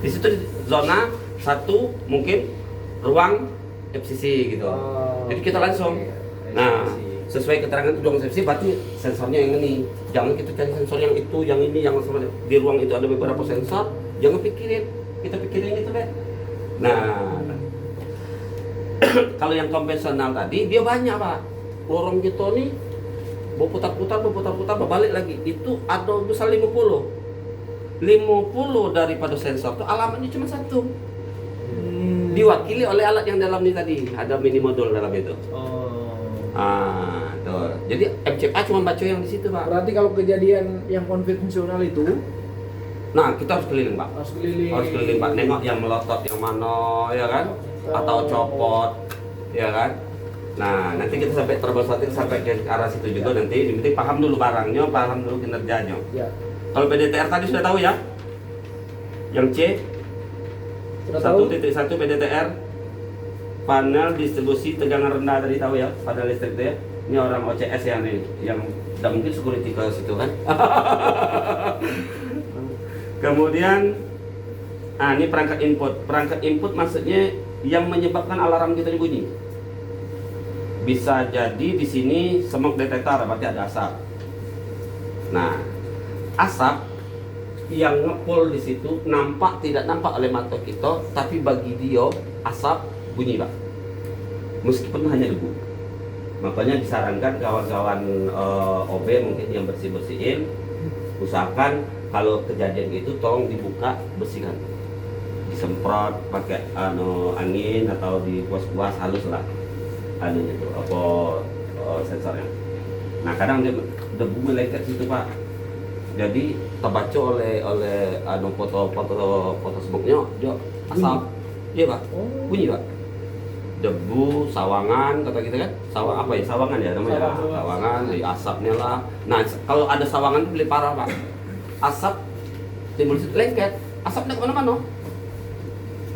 Di situ zona satu mungkin ruang FCC gitu. Jadi kita langsung. Nah, sesuai keterangan ruang FCC berarti sensornya yang ini. Jangan kita cari sensor yang itu, yang ini, yang sama. Di ruang itu ada beberapa sensor. Jangan pikirin, kita pikirin itu deh. Nah, kalau yang konvensional tadi dia banyak pak. Lorong gitu nih, berputar-putar, berbalik lagi. Itu ada besar 50 daripada sensor itu alamatnya cuma satu. Diwakili oleh alat yang dalam ini tadi. Ada mini modul dalam itu. Tuh. Jadi MCA cuma baca yang di situ pak. Berarti kalau kejadian yang konvensional itu, nah kita harus keliling pak. Harus keliling pak. Nengok yang melotot yang mana, ya kan? Atau copot, ya kan? Nah nanti kita sampai troubleshooting sampai ke arah situ juga nanti. Yang penting paham dulu barangnya, paham dulu kinerjanya. Ya. Kalau PDTR tadi sudah tahu ya? Yang C Sudah tahu? 1.1 PDTR panel distribusi tegangan rendah tadi tahu ya, panel listrik itu ya. Ini orang OCS ya nih, yang tidak mungkin security ke situ kan. Kemudian ini perangkat input. Perangkat input maksudnya yang menyebabkan alarm kita bunyi. Bisa jadi di sini smoke detector, berarti ada asap. Nah, asap yang ngepul di situ tidak nampak oleh mata kita, tapi bagi dia asap bunyi pak, meskipun hanya debu. Makanya disarankan kawan-kawan OB mungkin yang bersihin, usahakan kalau kejadian gitu tolong dibuka, bersihkan, disemprot pakai angin atau dipuas-puas halus lah anunya tuh sensornya. Nah kadang debu melengket situ pak, jadi terbaca oleh foto smoke-nya dia asap. Iya pak, bunyi pak. Debu, sawangan kata kita kan, apa ya, sawangan ya namanya, sawangan, asapnya lah. Nah kalau ada sawangan itu lebih parah pak, asap timbul lengket, asapnya kemana-mana.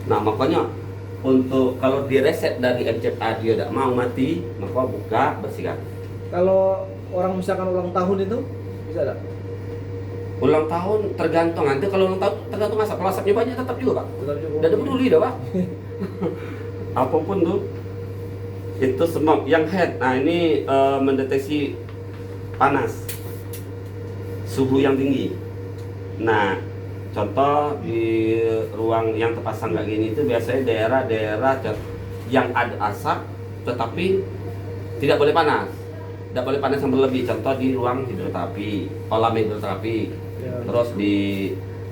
Nah makanya untuk kalau direset dari MCA dia tidak mau mati, maka buka, bersihkan. Kalau orang misalkan ulang tahun itu bisa tak? Ulang tahun tergantung, nanti kalau ulang tahun tergantung asap. Kalau asapnya banyak tetap juga pak, tidak ada peduli dah pak. Apapun tuh itu smoke yang head. Nah ini mendeteksi panas, suhu yang tinggi. Nah contoh di ruang yang terpasang kayak gini itu biasanya daerah-daerah yang ada asap tetapi tidak boleh panas, tidak boleh panas yang berlebih. Contoh di ruang hidroterapi, kolam hidroterapi, terus di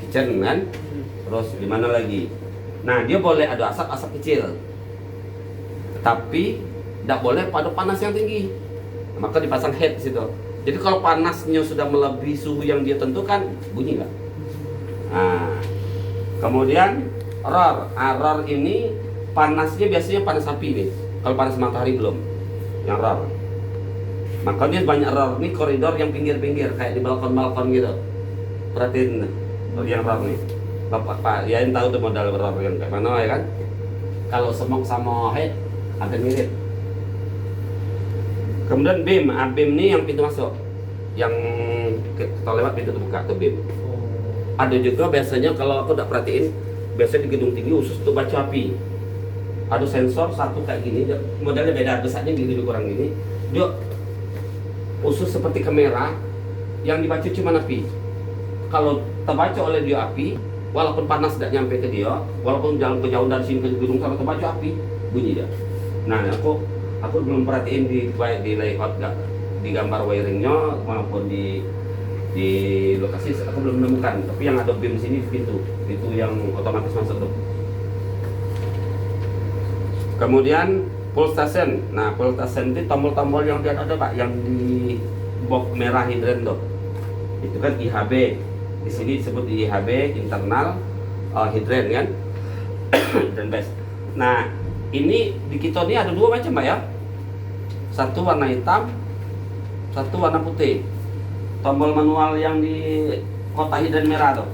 kitchen kan, terus di mana lagi. Nah dia boleh ada asap kecil, tapi tidak boleh pada panas yang tinggi. Maka dipasang head di situ. Jadi kalau panasnya sudah melebihi suhu yang dia tentukan, bunyi nggak? Nah, kemudian ROR. ROR ini panasnya biasanya panas api nih. Kalau panas matahari belum, yang ROR. Makanya banyak ROR nih koridor yang pinggir-pinggir kayak di balkon-balkon gitu. Perhatiin yang ROR nih. Bapak ya yang tahu tuh modal ROR yang kayak mana ya kan? Kalau smoke sama head hampir mirip. Kemudian beam, beam ini yang pintu masuk, yang kita lewat pintu terbuka tuh beam. Ada juga biasanya kalau aku udah perhatiin, biasanya di gedung tinggi khusus untuk baca api. Ada sensor satu kayak gini, modelnya beda, besarnya lebih kurang gini. Dia khusus seperti kamera, yang dibaca cuma api. Kalau terbaca oleh dia api, walaupun panas tidak nyampe ke dia, walaupun jalan jauh dari sini ke gedung, kalau terbaca api, bunyi dia. Nah aku belum perhatiin baik di layout di gambar wiringnya maupun di lokasi aku belum menemukan, tapi yang ada beam sini di pintu yang otomatis masuk tuh. Kemudian pull station. Nah pull station itu tombol-tombol yang ada pak, yang di box merah hidran tuh, itu kan IHB. Di sini disebut IHB, internal hidran kan, dan base. Nah ini di kita ini ada dua macam pak ya, satu warna hitam, satu warna putih. Tombol manual yang di kotak hidran merah tuh.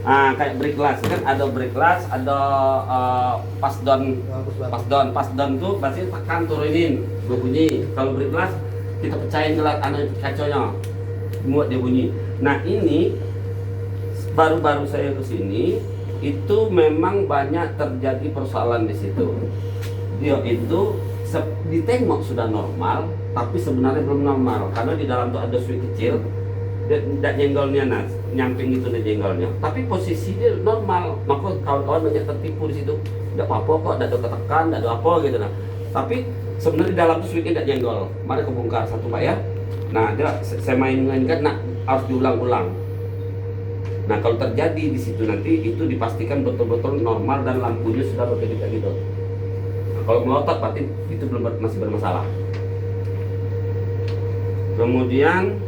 Nah, kayak brake glass kan, ada brake glass, ada pass down tuh berarti tekan turunin bunyi. Kalau brake glass kita pecahin kacanya, muat dia bunyi. Nah ini baru-baru saya kesini itu memang banyak terjadi persoalan di situ. Dia itu ditengok sudah normal, tapi sebenarnya belum normal karena di dalam tuh ada switch kecil, dan jenggolnya nyamping itu ada jenggolnya. Tapi posisi dia normal, maka kawan-kawan banyak tertipu di situ. Tidak apa-apa kok, tidak ada ketekan, tidak ada apa gitu nah. Tapi sebenarnya di dalam tuh switchnya tidak jenggol. Mari kebongkar satu Pak ya. Nah, dia saya mainkan, nah harus diulang-ulang. Nah, kalau terjadi di situ nanti itu dipastikan betul-betul normal dan lampunya sudah bekerja gitu. Nah, kalau melotot berarti itu masih bermasalah. Kemudian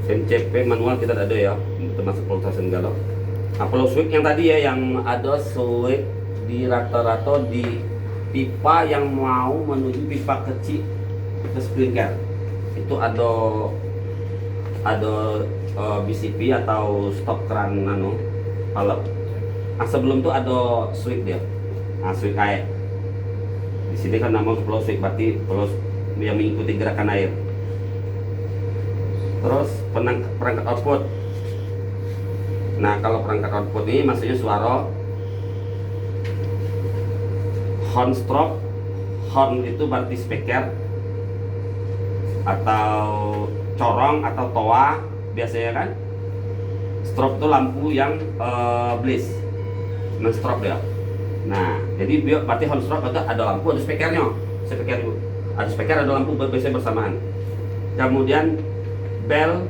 MCP manual kita ada ya, termasuk voltase galau. Nah, kalau switch yang tadi ya, yang ada switch di rata-rata di pipa yang mau menuju pipa kecil ke sprinkler. Itu ada BCP atau stop keran palep. Nah, sebelum itu ada switch dia. Nah, switch air. Di sini kan nama flow switch, berarti flow yang mengikuti gerakan air. Terus perangkat output. Nah, kalau perangkat output ini maksudnya suara horn strobe. Horn itu berarti speaker atau corong atau toa biasanya kan. Strobe itu lampu yang blaze, non-strobe ya. Nah, jadi berarti horn strobe ada lampu, ada speakernya. Ada speaker, ada lampu biasanya bersamaan. Kemudian bell.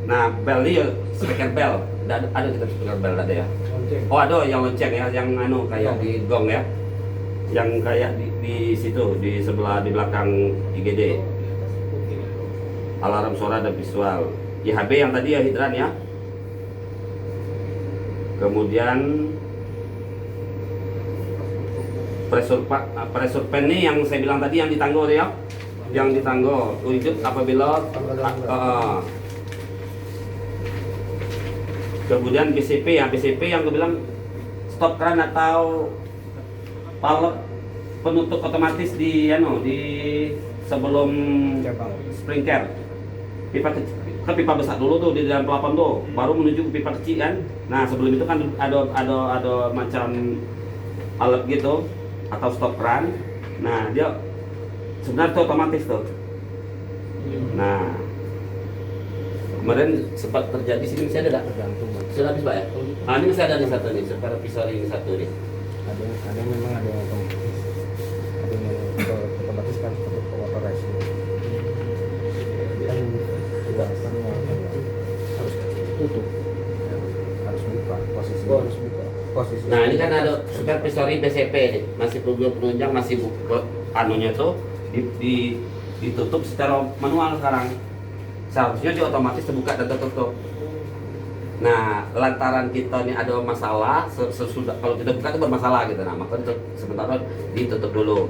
Nah, bell ini ya speaker bell. Ada kita speaker bell ada ya. Oh, ada yang lonceng ya, yang kayak di gong ya. Yang kayak di situ di sebelah di belakang IGD. Alarm suara dan visual. IHB yang tadi ya hidran ya. Kemudian pressure pen nih yang saya bilang tadi yang ditanggo ya. Yang ditanggo wujud apabila kemudian BCP ya, BCP yang gue bilang stop keran atau palep penutup otomatis di sebelum sprinkler. Kan pipa besar dulu tuh di dalam pelapon tuh, baru menuju ke pipa kecil kan. Nah, sebelum itu kan ada macam alat gitu atau stop keran. Nah, dia sebenarnya itu otomatis tuh. Nah, kemarin sempat terjadi sini masih ada tak? Sudah habis Pak ya? Ah, ini masih ada nih satu nih, sekarang pisau ini satu nih. Ada memang ada yang otomatis. Ada yang otomatis kan untuk operasi. Kan tidak harus tutup. Harus buka posisi. Harus buka posisi. Nah, ini kan ada supervisory BCP nih, masih penunjang masih buka anunya tuh ditutup secara manual sekarang. Seharusnya dia otomatis terbuka dan tertutup. Nah, lantaran kita nih ada masalah, sesudah kalau kita buka itu bermasalah gitu. Nah, maka sementara ditutup dulu.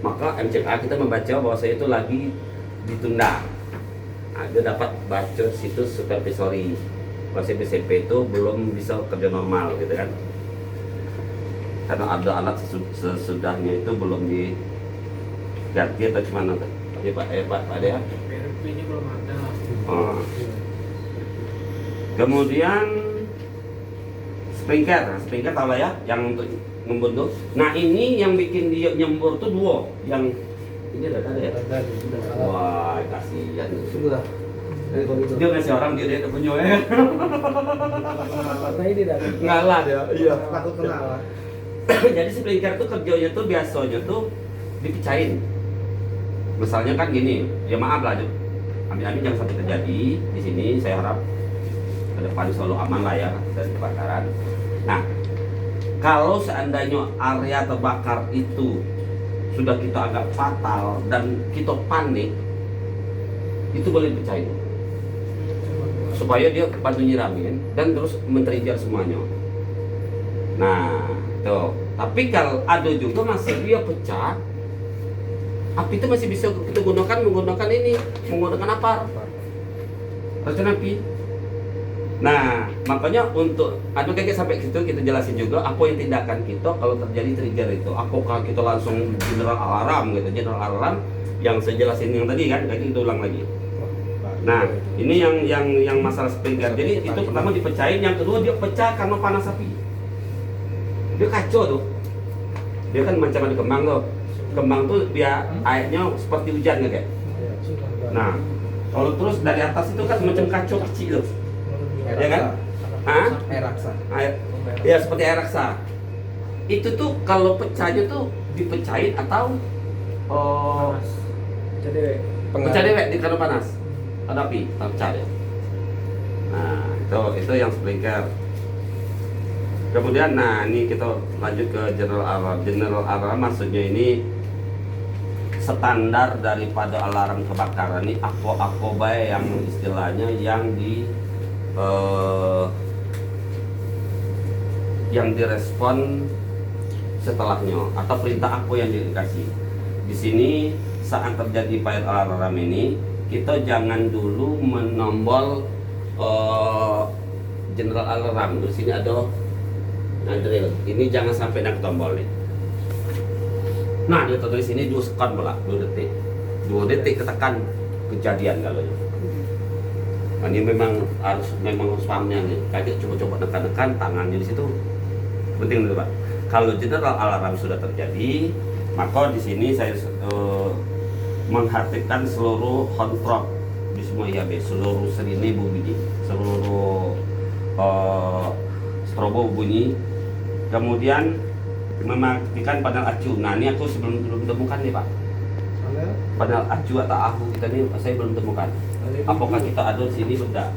Maka MCA kita membaca bahwa saya itu lagi ditunda. Nah, dia dapat baca situ supervisory. Masih BCP itu belum bisa kerja normal gitu kan. Karena ada alat sesudahnya itu belum diganti atau gimana tuh. Ya Pak, Pak ada ya? PRP-nya belum ada. Oh. Kemudian sprinkler tahu lah ya, yang untuk ngembur tuh. Nah, ini yang bikin dia nyembur tuh dua, yang ini ada ya. Wah, kasihan. Sudah. Dia ngasih orang dia punya ya. Karena ini tidak Ngalah dia. Iya. takut kena lah. Jadi sprinkler tuh kerjanya tuh biasanya tuh dipicahin. Misalnya kan gini, ya maaf lah, amin-amin jangan sampai terjadi di sini. Saya harap ke depan selalu aman lah ya dari kebakaran. Nah, kalau seandainya area terbakar itu sudah kita agak fatal dan kita panik, itu boleh dipecahin supaya dia bantu nyiramin dan terus men-trigger semuanya. Nah, tuh. Tapi kalau ada juga masih dia pecah, api itu masih bisa kita menggunakan ini, menggunakan apa? Racun api. Nah, makanya untuk kayak sampai situ kita jelasin juga apa yang tindakan kita kalau terjadi trigger itu. Apakah kita langsung general alarm gitu, general alarm yang saya jelasin yang tadi kan, kayak kita ulang lagi. Nah, ini yang masalah sprinkler. Jadi itu pertama dipecahin, yang kedua dia pecah karena panas api. dia kacau tuh. Dia kan macam ada kembang tuh. Kembang tuh dia airnya seperti hujan ya kayak. Nah, kalau terus dari atas itu kan macam kacau kecil tuh. Ya kan? Hah? Air raksa. Air, ya seperti air raksa. Itu tuh kalau pecahnya tuh dipecahin atau pecah dewek di kandung panas. Ada api, pecah deh. Nah, itu yang sprinkler. Kemudian, nah ini kita lanjut ke general alarm. General alarm maksudnya ini standar daripada alarm kebakaran ini aku baik yang istilahnya yang direspon setelahnya atau perintah aku yang dikasih. Di sini saat terjadi fire alarm ini kita jangan dulu menombol general alarm. Di sini ada drill. Ini jangan sampai nak tombol nih. Nah, dia tulis ini 2 sekon pula, 2 detik. 2 detik ketekan kejadian kalau nah, ini memang harus pahamnya nih. Kayak coba-coba nekan-nekan tangannya di situ. Penting dulu, Pak. Kalau general alarm sudah terjadi, maka di sini saya mengaktifkan seluruh kontrol di semua IAB, seluruh 1000 bunyi, seluruh strobo bunyi. Kemudian mematikan panel acu. Nah ini aku belum temukan nih Pak. Panel acu atau ahu kita ini saya belum temukan. Apakah kita ada di sini sudah?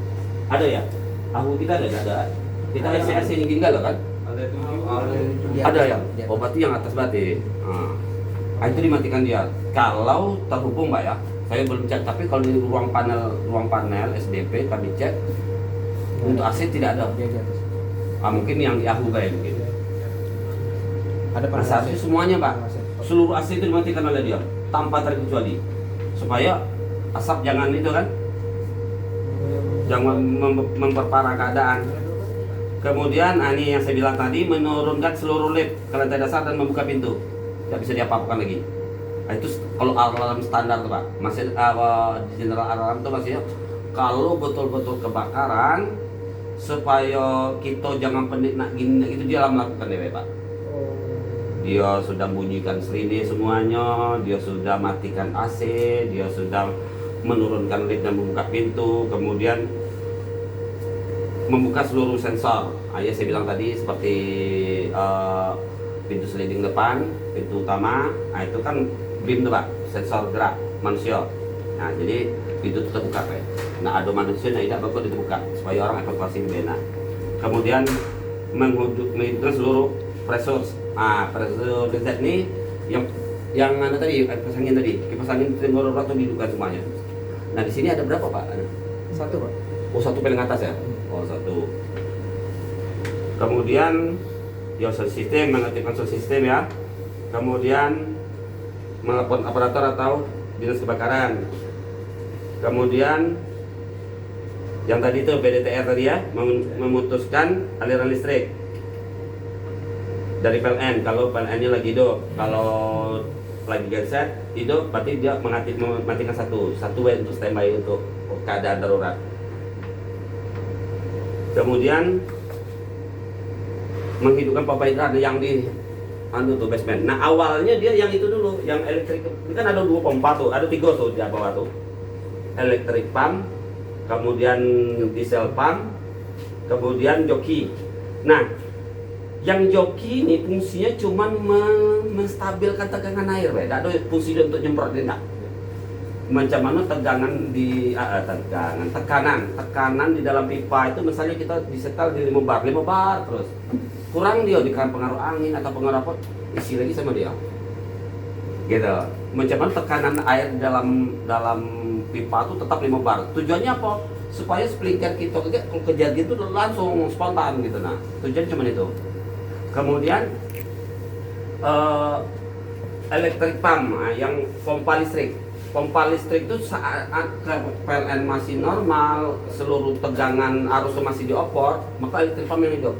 Ada ya? Ahu kita ada. Kita SCS ini tinggal kan? Ada ya? Oh berarti yang atas berarti. Nah, itu dimatikan dia. Kalau terhubung Mbak ya, saya belum cek. Tapi kalau di ruang panel SDP kami cek untuk AC tidak ada. Mungkin yang di ahu kayak mungkin. Ada seharusnya semuanya Pak, seluruh AC itu dimatikan oleh dia tanpa terkecuali supaya asap jangan itu kan, jangan memperparah keadaan. Kemudian ini yang saya bilang tadi, menurunkan seluruh lift ke lantai dasar dan membuka pintu, tidak bisa diapa-apakan lagi. Nah, itu kalau alarm standar tuh Pak, masih general alarm tuh maksudnya kalau betul-betul kebakaran supaya kita jangan penik nak gini gitu dia melakukan deh Pak. Dia sudah bunyikan serine semuanya, dia sudah matikan AC, dia sudah menurunkan lift dan membuka pintu, kemudian membuka seluruh sensor. Ya saya bilang tadi seperti pintu sliding depan, pintu utama, nah itu kan BIM tuh Pak, sensor gerak manusia. Nah jadi pintu itu terbuka Pak. Nah ada manusia yang tidak bakal dibuka supaya orang evakuasi lebih enak. Kemudian menghidupkan seluruh pressure. Pressure reset ini yang mana tadi kipas angin tenggorokan atau dihidupkan semuanya. Nah di sini ada berapa Pak? Ada 1 Pak. Oh 1 paling atas ya? Oh 1. Kemudian ya sound system, mengaktifkan sound system ya. Kemudian menelpon operator atau dinas kebakaran. Kemudian yang tadi itu PDTR tadi ya, memutuskan aliran listrik dari PLN. Kalau PLN-nya lagi hidup, kalau lagi genset hidup, berarti dia mematikan satu way untuk standby untuk keadaan darurat. Kemudian menghidupkan pompa hidran yang di tuh basement. Nah awalnya dia yang itu dulu, yang elektrik. Ini kan ada 2 pompa tuh, ada 3 tuh di bawah tuh. Elektrik pump, kemudian diesel pump, kemudian joki. Nah yang joki ini fungsinya cuma menstabilkan tegangan air, tidak ada fungsi untuk nyemprot tidak. Macam mana tekanan di dalam pipa itu, misalnya kita disetel di 5 bar terus kurang dia dikasih pengaruh angin atau pengaruh apa, isi lagi sama dia gitu. Macam mana tekanan air dalam pipa itu tetap 5 bar. Tujuannya apa? Supaya sprinkler kita kalau kejadian itu langsung spontan gitu. Nah tujuannya cuma itu. Kemudian elektrik pump, yang pompa listrik itu saat PLN masih normal, seluruh tegangan arusnya masih diopor, maka elektrik pump yang hidup.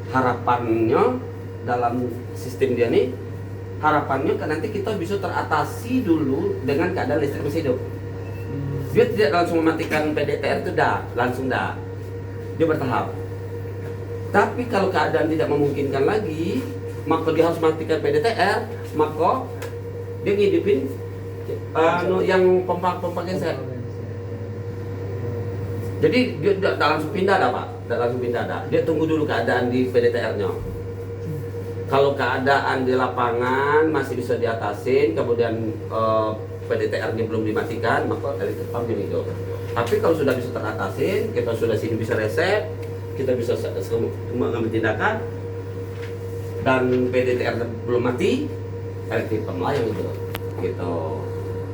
Harapannya dalam sistem dia nih, harapannya kan nanti kita bisa teratasi dulu dengan keadaan listrik masih hidup. Dia tidak langsung mematikan PDTR itu langsung dia bertahap. Tapi kalau keadaan tidak memungkinkan lagi, maka dia harus matikan PDTR, maka dia ngidupin yang pompa genset. Jadi dia tidak langsung pindah dah Pak, tidak langsung pindah dah. Dia tunggu dulu keadaan di PDTR-nya. Kalau keadaan di lapangan masih bisa diatasin, kemudian PDTR-nya belum dimatikan, maka elektrik pumpnya hidup. Tapi kalau sudah bisa teratasin, kita sudah sini bisa reset, kita bisa mengambil tindakan, dan PDTR belum mati, elektrik pump lah yang itu, gitu.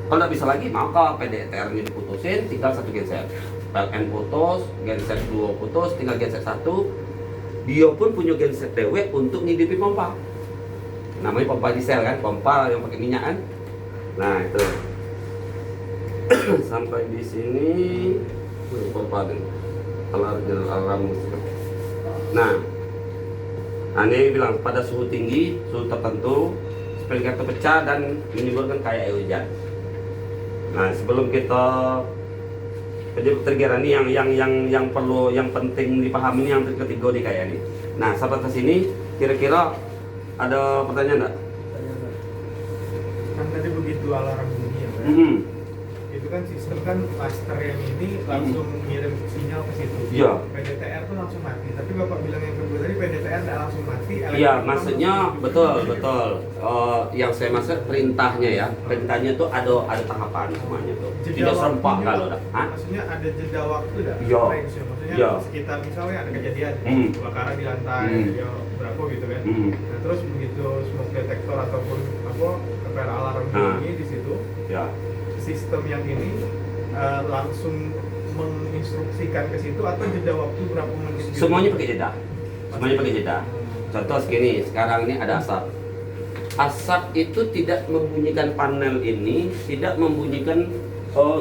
Kalau nggak bisa lagi, maka PDTR-nya diputusin, tinggal satu genset. PLN putus, genset 2 putus, tinggal genset 1. Dia pun punya genset dewe untuk ngidupin pompa. Namanya pompa diesel kan, pompa yang pakai minyak kan. Nah itu. Sampai di sini pompa dan alarm. Nah, ini bilang pada suhu tinggi, suhu tertentu, sprinkler terpecah dan menimbulkan kayak air hujan. Nah, sebelum kita terkira ini yang perlu, yang penting dipahami ini yang ketiga nih kayak ini. Nah, sampai ke sini kira-kira ada pertanyaan enggak? Kan tadi begitu alarm bunyi ya, Pak. Itu kan sistem kan master yang ini langsung ngirim sinyal ke situ. Iya. PDTR tuh langsung mati. Tapi Bapak bilang yang kedua tadi PDTR nggak langsung mati. Iya, maksudnya betul. Yang saya maksud perintahnya ya. Perintahnya tuh ada tahapan semuanya tuh. Tidak serempak kalau dah. Maksudnya ada jeda waktu dah. Iya. Maksudnya Iya. sekitar misalnya ada kejadian kebakaran di lantai ya, berapa gitu kan. Nah, terus begitu smoke detector ataupun kepala alarm bunyi di situ. Ya. Sistem yang ini langsung menginstruksikan ke situ atau jeda waktu berapa menit? Semuanya pakai jeda. Semuanya pakai jeda. Contoh segini, sekarang ini ada asap. Asap itu tidak membunyikan panel ini, tidak membunyikan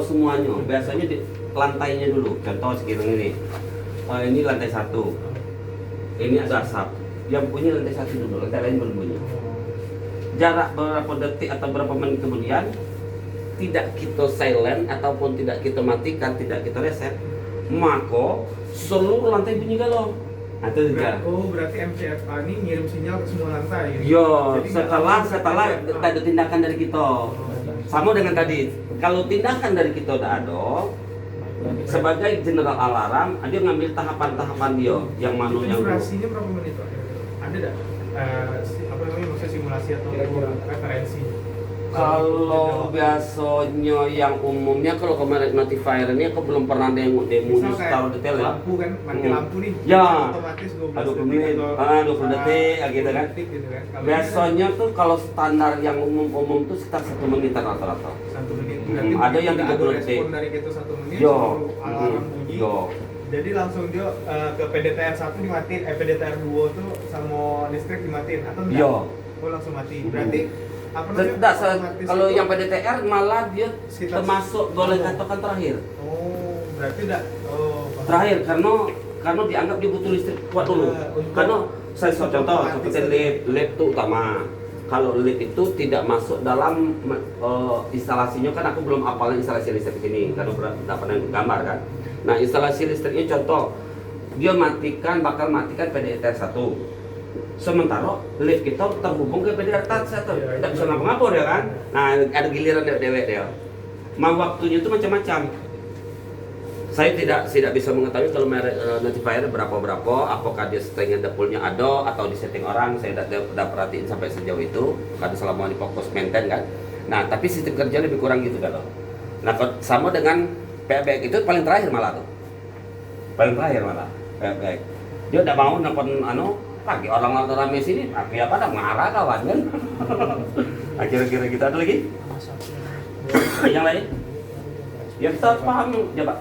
semuanya. Biasanya di lantainya dulu. Contoh segini ini. Ini lantai 1. Ini ada asap. Yang punya lantai 1 dulu, lantai lain belum bunyi. Jarak berapa detik atau berapa menit kemudian, tidak kita silent ataupun tidak kita matikan, tidak kita reset, maka seluruh lantai bunyi galau. Nah, itu juga. Berarti MCFA ini ngirim sinyal ke semua lantai. Yo, setelah ada tindakan dari kita. Sama dengan tadi, kalau tindakan dari kita udah ada, sebagai general alarm, dia ngambil tahapan-tahapan dia, yang mana yang durasinya berapa menit Pak? Ada enggak? Apa namanya, maksudnya simulasi atau referensi? Kalau biasanya yang umumnya, kalau kemarin notifier ini aku belum pernah demo secara detail ya. Lampu kan, mati lampu nih. Ya. Otomatis 20 menit, 20 detik gitu kan. Gitu kan. Biasanya tuh kalau standar yang umum tuh sekitar 1 menitan rata-rata. 1 menit. Ada yang 30 detik. Respon dari kita 1 menit, Yo. alarm bunyi. Yo. Jadi langsung dia ke PDTR 1 dimatiin, PDTR 2 tuh sama listrik dimatiin atau enggak? Yo. Oh langsung mati. Berarti apa Tidak, otomatis kalau itu yang PDTR malah dia sekitar termasuk boleh katakan terakhir. Oh, berarti enggak. Paham. Terakhir karena dianggap dia butuh listrik kuat dulu. Karena saya contoh seperti lift itu utama. Kalau lift itu tidak masuk dalam instalasinya, kan aku belum hafal instalasi listrik di sini karena tidak pernah gambar kan. Nah, instalasi listriknya contoh dia bakal matikan PDTR 1. Sementara lift kita terhubung ke PDTR 1, tidak bisa ngapa-ngapa ya kan. Nah, ada giliran dewek dia. Waktunya itu macam-macam. Saya tidak bisa mengetahui kalau notifier berapa, apakah dia settingnya dapurnya ada atau di setting orang. Saya tidak perhatiin sampai sejauh itu karena selama di fokus maintain kan. Nah, tapi sistem kerja lebih kurang gitu kalau. Nah, sama dengan PBX itu paling terakhir malah tuh. Paling terakhir malah PBX. Dia tidak mau nelfon pagi orang rame sini, tapi apa dah marah kawan kan. Akhirnya kita ada lagi? Yang lain? Ya kita harus paham coba.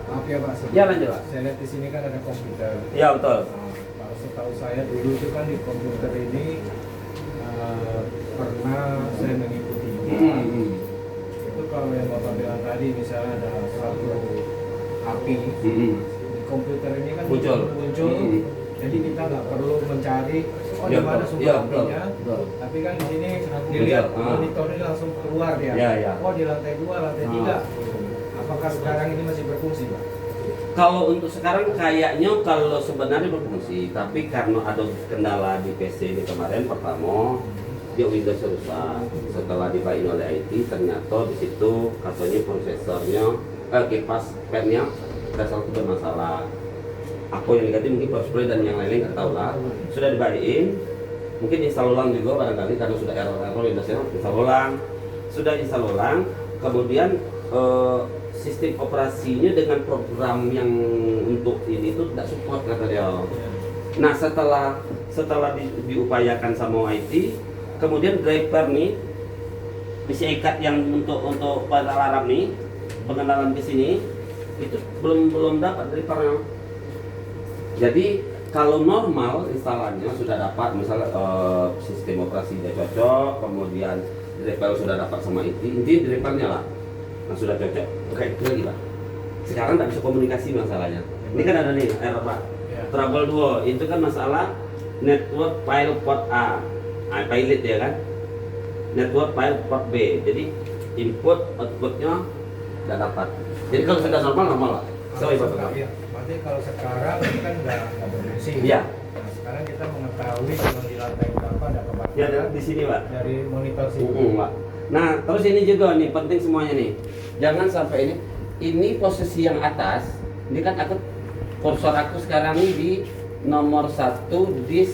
Maaf ya Pak, Ya lanjut Pak. saya lihat di sini kan ada komputer. Ya betul. Kalau setahu saya dulu itu kan di komputer ini pernah saya mengikuti. Itu kalau yang Bapak bilang tadi misalnya ada satu api di komputer ini kan muncul. Jadi kita nggak perlu mencari di mana sumber apinya, tapi kan di sini dilihat monitor ini langsung keluar ya. Ya. Oh di lantai 2, lantai 3. Apakah sekarang ini masih berfungsi Pak? Kalau untuk sekarang kayaknya kalau sebenarnya berfungsi, tapi karena ada kendala di PC ini kemarin pertama dia Windows rusak. Setelah dibain oleh IT ternyata di situ katanya prosesornya kipas padnya ada satu bermasalah. Aku yang negatif mungkin power supply dan yang lain-lain nggak tahu lah. Sudah dibain, mungkin install ulang juga barangkali karena sudah error Windowsnya install ulang. Sudah install ulang, kemudian sistem operasinya dengan program yang untuk ini itu tidak support kata dia. Nah setelah diupayakan sama IT, kemudian driver nih PC ikat yang untuk pada alarm nih pengenalan di sini itu belum dapat drivernya. Jadi kalau normal instalannya sudah dapat, misalnya sistem operasi sudah cocok, kemudian driver sudah dapat sama IT, intinya drivernya lah. Nah sudah cocok, oke itu lagi Pak. Sekarang tidak bisa komunikasi masalahnya. Ini kan ada nih error Pak. Trouble 2 itu kan masalah network file port A, pilot ya kan. Network file port B. Jadi input outputnya tidak dapat. Jadi kalau sudah normal lah. Sorry Pak. Iya. Berarti kalau sekarang ini kan nggak berfungsi. Iya. Nah, sekarang kita mengetahui kalau di lantai berapa ada kebakaran. Ya di sini Pak. Dari monitor sini. Pak. Nah, terus ini juga nih penting semuanya nih. Jangan sampai ini posisi yang atas. Ini kan kursor aku sekarang ini di nomor 1 di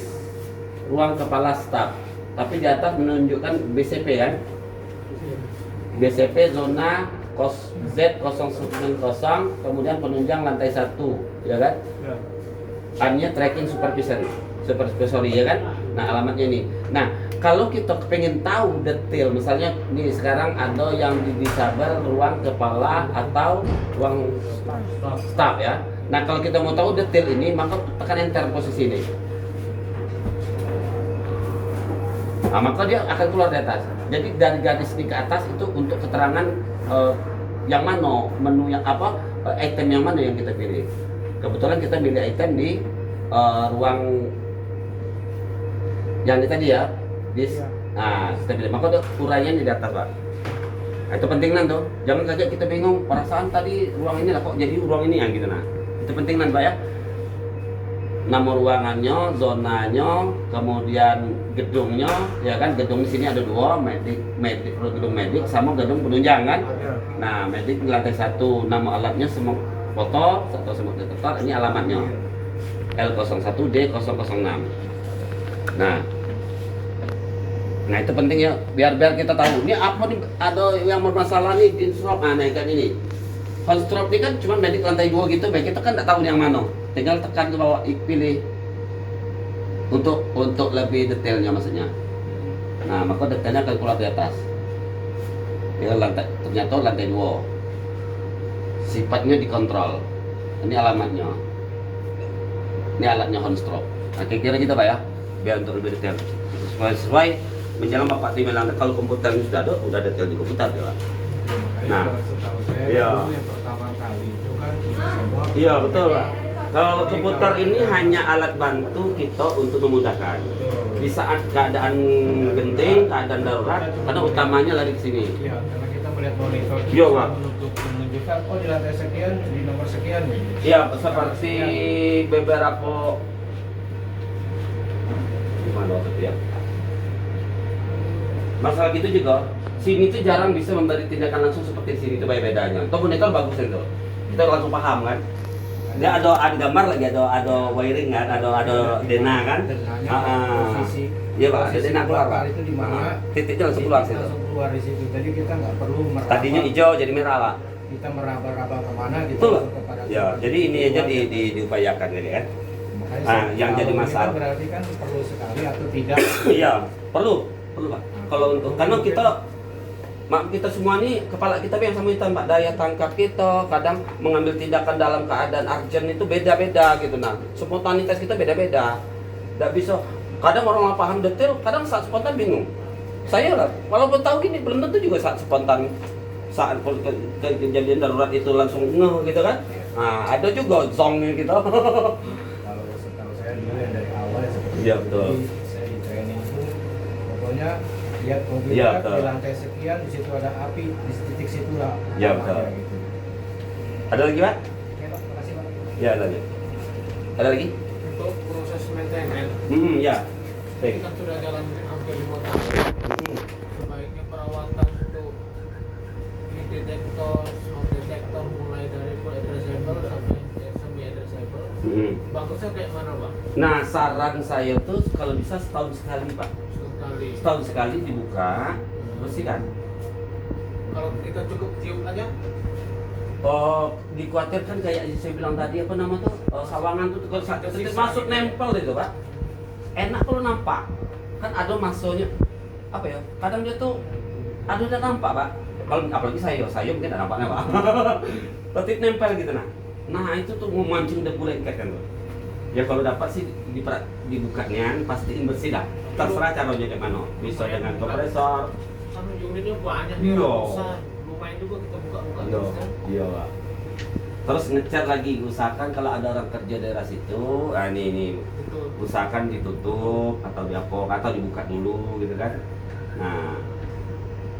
ruang kepala staf. Tapi di atas menunjukkan BCP kan? BCP zona Z090, kemudian penunjang lantai 1, ya kan? Ya. A-nya tracking supervisory ya kan? Nah alamatnya ini. Nah kalau kita pengen tahu detail, misalnya nih sekarang ada yang di disable ruang kepala atau ruang staff ya. Nah kalau kita mau tahu detail ini, maka tekan enter posisi ini. Nah, maka dia akan keluar di atas. Jadi dari garis ini ke atas itu untuk keterangan yang mana, menu yang apa, item yang mana yang kita pilih. Kebetulan kita pilih item di ruang yang ini tadi ya, nah kita pilih, maka ada uraian di atas Pak. Nah, itu penting tuh, jangan saja kita bingung perasaan tadi ruang ini lah kok jadi ruang ini yang gitu. Nah itu penting Pak ya, nama ruangannya, zonanya, kemudian gedungnya, ya kan, gedung di sini ada 2, gedung medik sama gedung penunjang kan. Nah medik di lantai 1, nama alatnya semua foto atau semua detektor, ini alamatnya L01D006. Nah itu penting ya, biar kita tahu ini apa nih, ada yang bermasalah nih di strop. Nah kan ini strop ini kan cuma medik lantai 2 gitu, baik kita kan nggak tahu yang mana, tinggal tekan ke bawah, pilih untuk lebih detailnya maksudnya. Nah maka detailnya akan keluar di atas. Ini lantai, ternyata lantai 2, sifatnya dikontrol, ini alamatnya, ini alatnya Honstrop. Nah kira-kira gitu Pak ya, biar untuk lebih detail sesuai menjelang Bapak tim bilang kalau komputer ini sudah ada, udah detail di komputer ya Pak. Nah, setahu saya iya. dulu yang pertama kali itu kan semua. Iya betul Pak. Kalau komputer ini hanya alat bantu kita untuk memudahkan. Di saat keadaan genting, keadaan darurat, karena utamanya lari ke sini. Iya, karena kita melihat monitor itu Iya, Pak. menunjukkan oh di lantai sekian, di nomor sekian gitu. Iya, seperti beberapa gimana waktu itu ya. Masalah gitu juga, sini tuh jarang bisa memberi tindakan langsung seperti sini itu bedanya. Atau monitor bagus itu, kita langsung paham kan. Dia ada gambar lagi, ada wiring kan, ada dena kan. Posisi. Iya Pak, ada dena keluar. Bakar itu di mana? Titiknya langsung keluar situ. Langsung keluar di situ. Jadi kita nggak perlu meraba. Tadinya hijau jadi merah Pak. Kita meraba-raba kemana gitu. Betul. langsung kepada Ya, sumber. jadi ini aja diupayakan gitu kan. Makanya yang kalau jadi ini masalah. kan berarti kan perlu sekali atau tidak. Iya, perlu Pak. Kalau untuk karena kita semua nih, kepala kita yang sama hitam Pak, daya tangkap kita kadang mengambil tindakan dalam keadaan urgent itu beda-beda gitu. Nah spontanitas kita beda-beda, nggak bisa, kadang orang nggak paham detail, kadang saat spontan bingung. Saya lah, walaupun tahu gini belum tentu juga saat spontan, saat kejadian darurat itu langsung ngeh gitu kan. Nah ada juga zongnya gitu. Kalau setahu saya dulu yang dari awal ya seperti Iya, itu. betul. Jadi, saya di training itu pokoknya lihat komputer Iya, betul. di lantai sekian, di situ ada api, di titik situ lah. Iya, ada betul. gitu. Ada lagi Pak? Oke Pak, terima kasih Pak. Ya, lanjut. Ada lagi? Untuk proses maintenance, Ya. ini kan sudah jalan hampir 5 tahun. Sebaiknya perawatan untuk heat detector, smoke detector mulai dari full addressable sampai semi addressable. Bagusnya kayak mana, Pak? Nah, saran saya tuh kalau bisa setahun sekali, Pak. Sekali. Setahun sekali dibuka, bersihkan. Kalau kita cukup tiup aja, Oh, dikhawatirkan kayak saya bilang tadi apa nama tuh sawangan tuh kalau satu titik masuk nempel itu, Pak. Enak kalau nampak. Kan ada masonya. Apa ya? Kadang dia tuh ada udah nampak, Pak. Kalau apalagi saya mungkin ada nampaknya, Pak. Titik nempel gitu nah. Nah, itu tuh memancing debu lengket kan, Pak. Ya kalau dapat sih dibukanya pastiin bersih dah. Terserah caranya kayak mana. Bisa dengan kompresor. kan unitnya banyak nih, Iya. besar. Lumayan juga kita buka-buka Iya, terus kan. iya, Pak. Terus ngecat lagi, usahakan kalau ada orang kerja daerah situ, ini Itu usahakan ditutup atau diapok atau dibuka dulu gitu kan. Nah,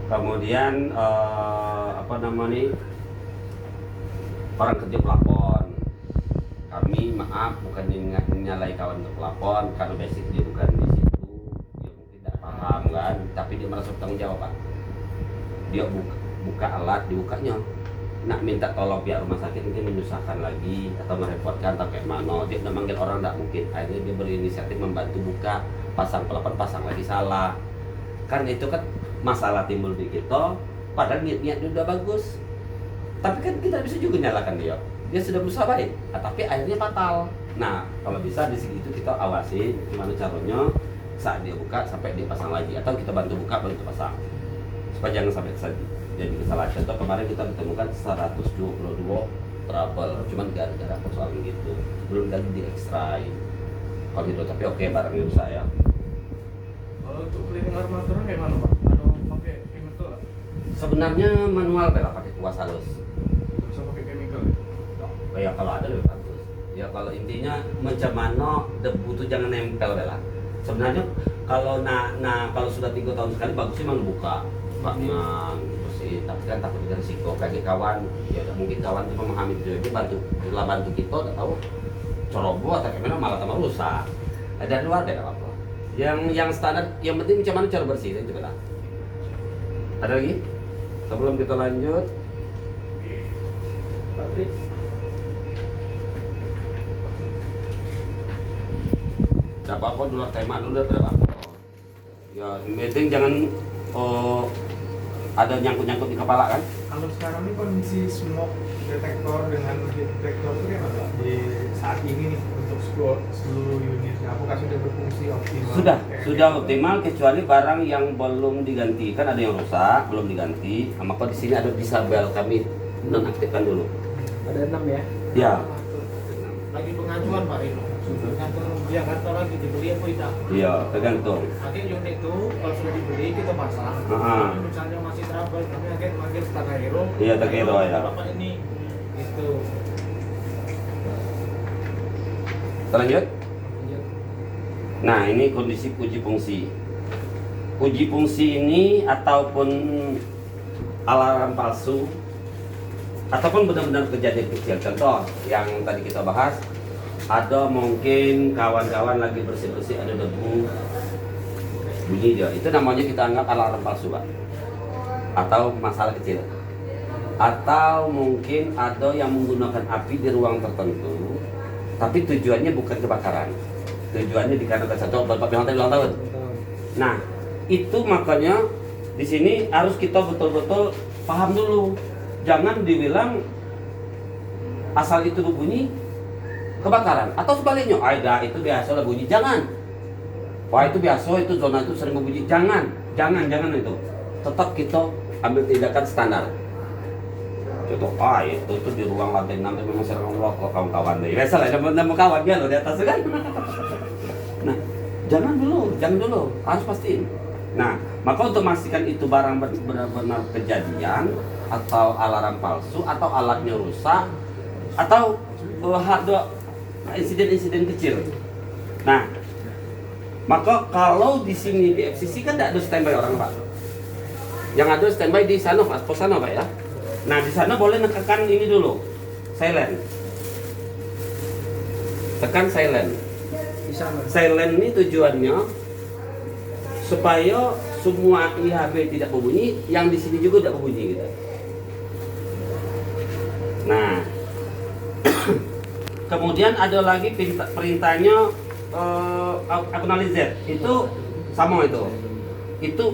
kemudian apa namanya, orang kerja pelapon, kami maaf bukan menyalai kawan pelapon karena basic dia bukan di situ, dia mungkin tidak paham kan, tapi dia merasa bertanggung jawab, Pak. Dia buka alat, dibukanya nak minta tolong pihak rumah sakit mungkin menyusahkan lagi atau merepotkan atau kayak mana, dia udah manggil orang tidak mungkin, akhirnya dia berinisiatif membantu buka, pasang pelapon, pasang lagi salah, kan itu kan masalah timbul di kita, padahal niat-niat dia udah bagus, tapi kan kita bisa juga nyalakan dia sudah berusaha baik, nah, tapi akhirnya fatal. Nah kalau bisa di situ kita awasi gimana caranya saat dia buka sampai dia pasang lagi, atau kita bantu buka baru kita pasang supaya jangan sampai jadi kesalahan. Contoh kemarin kita ditemukan 122 trouble, cuman gara-gara persoalan gitu, belum lagi di ekstrain kalau gitu, tapi oke barangnya rusak ya. Kalau untuk cleaning armaturnya kayak mana, Pak? Ada pakai chemical nggak? Sebenarnya manual bela pakai kuas halus. Bisa pakai chemical ya? Ya kalau ada lebih bagus. Ya kalau intinya macam mana debu itu jangan nempel bela. Sebenarnya kalau kalau sudah 3 tahun sekali bagusnya memang buka baknya bersih, tapi kan takut ada risiko kayak kawan, ya mungkin kawan itu memahami itu, dia bantu kita, nggak tahu ceroboh atau gimana malah tambah rusak. Dari luar deh apa. Yang standar, yang penting macam mana cara bersih itu kan. Ada lagi? Sebelum kita lanjut, Patrick. Tidak apa-apa dulu tema dulu, tidak apa-apa. Ya, yang penting jangan ada nyangkut-nyangkut di kepala kan. Kalau sekarang ini kondisi smoke detektor dengan heat detector itu kayak mana, Pak? Di saat ini nih untuk seluruh unit, apakah sudah berfungsi optimal? Sudah optimal kecuali barang yang belum diganti, kan ada yang rusak belum diganti. Maka di sini ada disabel, kami nonaktifkan dulu. Ada 6 ya? Ya. Lagi pengajuan Pak Rino. Tergantung Jakarta lagi dibeli apa tidak. Iya, tergantung. Nanti unit itu kalau sudah dibeli kita pasang. Tapi misalnya masih trouble, kami akan manggil Takahiro. Iya, Takahiro ya. Bapak ini gitu. Kita lanjut. Nah, ini kondisi uji fungsi. Uji fungsi ini ataupun alarm palsu ataupun benar-benar kejadian kecil. Contoh yang tadi kita bahas, ada mungkin kawan-kawan lagi bersih-bersih ada debu bunyi dia, itu namanya kita anggap alarm palsu, Pak, atau masalah kecil. Atau mungkin ada yang menggunakan api di ruang tertentu tapi tujuannya bukan kebakaran, tujuannya dikarenakan satu Bapak bilang tadi ulang tahun. Nah itu makanya di sini harus kita betul-betul paham dulu, jangan dibilang asal itu berbunyi kebakaran, atau sebaliknya, ada itu biasa lah bunyi, jangan. Wah itu biasa, itu zona itu sering berbunyi, jangan itu. Tetap kita ambil tindakan standar. Contoh, itu tuh di ruang lantai 6 memang sering ngerokok kawan-kawan deh. Biasa lah, nama kawan dia loh di atas kan. Nah, jangan dulu, harus pastiin. Nah, maka untuk memastikan itu barang benar-benar kejadian atau alarm palsu atau alatnya rusak atau ada insiden-insiden kecil. Nah, maka kalau di sini di FCC kan tidak ada standby orang, Pak. Yang ada standby di sana, pos sana, Pak ya. Nah, di sana boleh nekan ini dulu, silent. tekan silent. Di sana. Silent ini tujuannya supaya semua IHB tidak berbunyi, yang di sini juga tidak berbunyi gitu. Nah, kemudian ada lagi perintahnya acknowledge itu sama itu. Itu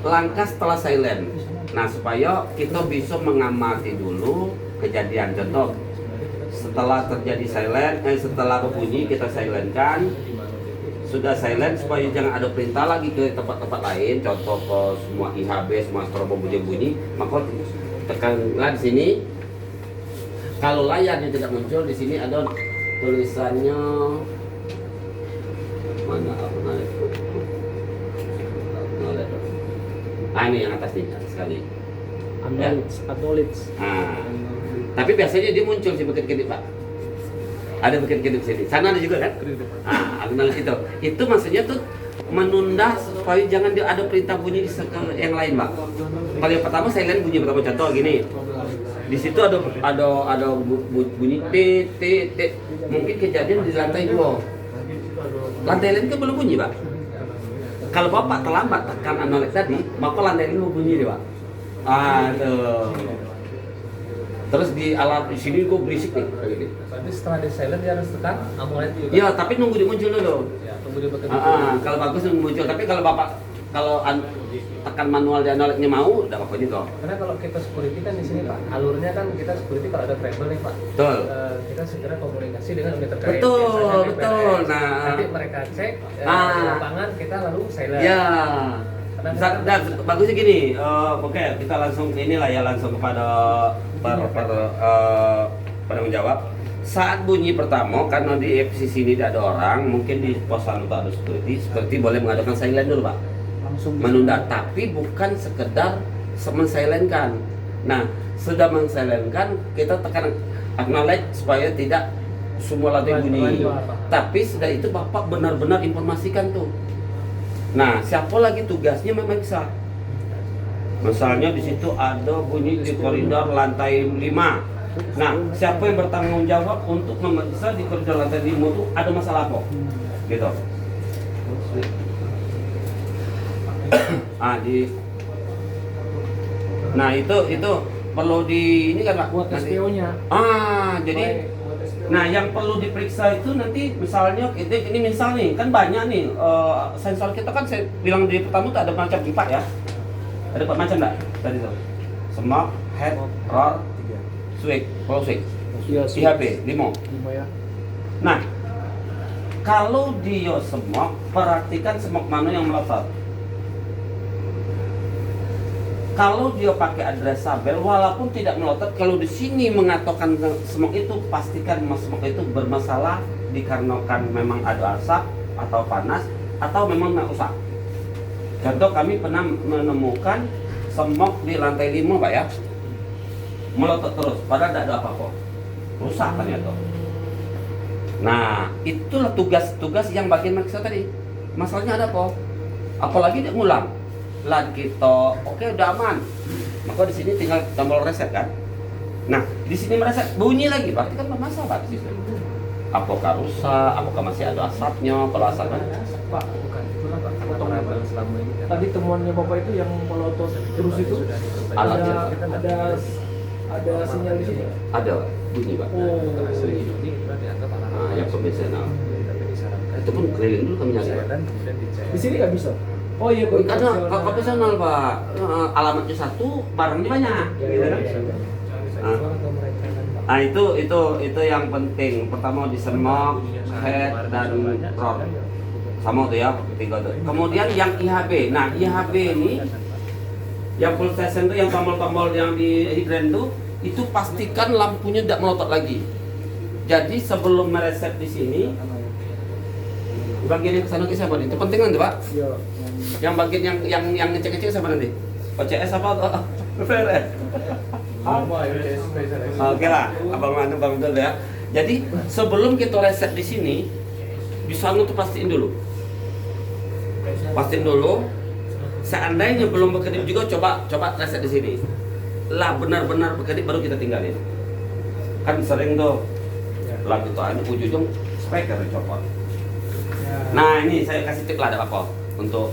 langkah setelah silent. Nah, supaya kita bisa mengamati dulu kejadian. Contoh, setelah terjadi silent, setelah berbunyi kita silentkan. Sudah silent supaya jangan ada perintah lagi ke tempat-tempat lain. Contoh ke semua IHB, semua strobo bunyi-bunyi, maka tekanlah di sini. Kalau layarnya tidak muncul, di sini ada tulisannya mana itu? Ini yang atas nih sekali. Acknowledge. Nah, tapi biasanya dia muncul sih berkedip-kedip, Pak. Ada berkedip-kedip sini. Sana ada juga kan? Acknowledge itu. Itu maksudnya tuh menunda supaya jangan ada perintah bunyi di yang lain, Pak. Kalau yang pertama silent bunyi pertama, contoh gini. Di situ ada bunyi t. Mungkin kejadian di lantai 2. Lantai lain kan belum bunyi, Pak. Kalau Bapak terlambat tekan acknowledge tadi, maka lantai ini mau bunyi deh, Pak. Aduh. Terus di alat di sini kok berisik nih kayak gini. Berarti setelah di silent dia harus tekan acknowledge juga. Ya, tapi nunggu dia muncul dulu. Ya, tunggu dia bekerja. Kalau bagus nunggu muncul, tapi kalau Bapak tekan manual di acknowledge-nya mau, udah apa gitu. Karena kalau kita security kan di sini, Pak, alurnya kan kita security kalau ada trouble nih, Pak. Betul. Kita segera komunikasi dengan unit terkait. Betul, Biasanya betul. DPRS. Nah, nanti mereka cek di lapangan, kita lalu silent. ya. Karena Dan bagusnya gini, oke, kita langsung inilah ya, langsung kepada penanggung jawab. Saat bunyi pertama, karena di FCC ini tidak ada orang, mungkin di pos anu tak ada security boleh mengadakan silent dulu, Pak. langsung Menunda, tapi bukan sekedar mensilentkan. Nah, sudah mensilentkan, kita tekan acknowledge supaya tidak semua lantai bunyi. Tapi sudah itu Bapak benar-benar informasikan tuh. Nah, siapa lagi tugasnya memeriksa? Misalnya di situ ada bunyi di koridor lantai 5. Nah, siapa yang bertanggung jawab untuk memeriksa di koridor lantai 5 itu ada masalah apa? Gitu. Nah, itu perlu di ini kan, Pak, buat nanti. SPO-nya. Jadi nah, yang perlu diperiksa itu nanti misalnya ini misal nih, kan banyak nih sensor kita kan, saya bilang di pertama tuh ada macam 4 ya. Ada 4 macam enggak tadi tuh? Smoke, head, roar, swing, flow swing. IHB 5. Ya. Nah, kalau dia smoke, perhatikan smoke mana yang melotot. Kalau dia pakai adresabel, walaupun tidak melotot, kalau di sini mengatakan smoke itu, pastikan smoke itu bermasalah dikarenakan memang ada asap atau panas atau memang rusak. Contoh, kami pernah menemukan smoke di lantai 5, Pak ya, melotot terus, padahal tidak ada apa-apa, rusak ternyata. Nah, itulah tugas-tugas yang bagian mereka tadi. Masalahnya ada apa? Apalagi dia ngulang. Lan kita, oke, udah aman. Maka di sini tinggal tombol reset kan. Nah, di sini mereset bunyi lagi, berarti kan bermasalah di situ. Apakah rusak? Apakah masih ada asapnya? Kalau asapnya, Pak, bukan itu lah, Pak. Potongan selama ini. Tadi temuannya Bapak itu yang melotot terus itu alatnya ada sinyal di sini. ada bunyi, Pak. Oh, Nah, yang konvensional. Itu pun keliling dulu kami nyari. di sini nggak bisa. Oh iya, Karena konvensional, Pak. Alamatnya satu, barangnya banyak. Gitu kan? Nah, itu yang penting. Pertama di smoke, head, dan roar. Sama tuh ya, 3 tuh. Kemudian yang IHB. Nah, IHB ini yang full session tuh, yang tombol-tombol yang di hidran tuh, itu pastikan lampunya tidak melotot lagi. Jadi sebelum mereset di sini, bagian yang kesana ke siapa nih? Itu penting nanti, Pak. Iya. Yang bagian yang ngecek-ngecek siapa nanti? OCS apa? PRS? Oke lah, abang Manu bang dulu ya. Jadi sebelum kita reset di sini, di sana tuh pastiin dulu. Seandainya belum berkedip juga, coba reset di sini. Lah benar-benar berkedip baru kita tinggalin. Kan sering tuh, lah kita ujung speaker dicopot. Ya. Nah ini saya kasih tip lah ada apa untuk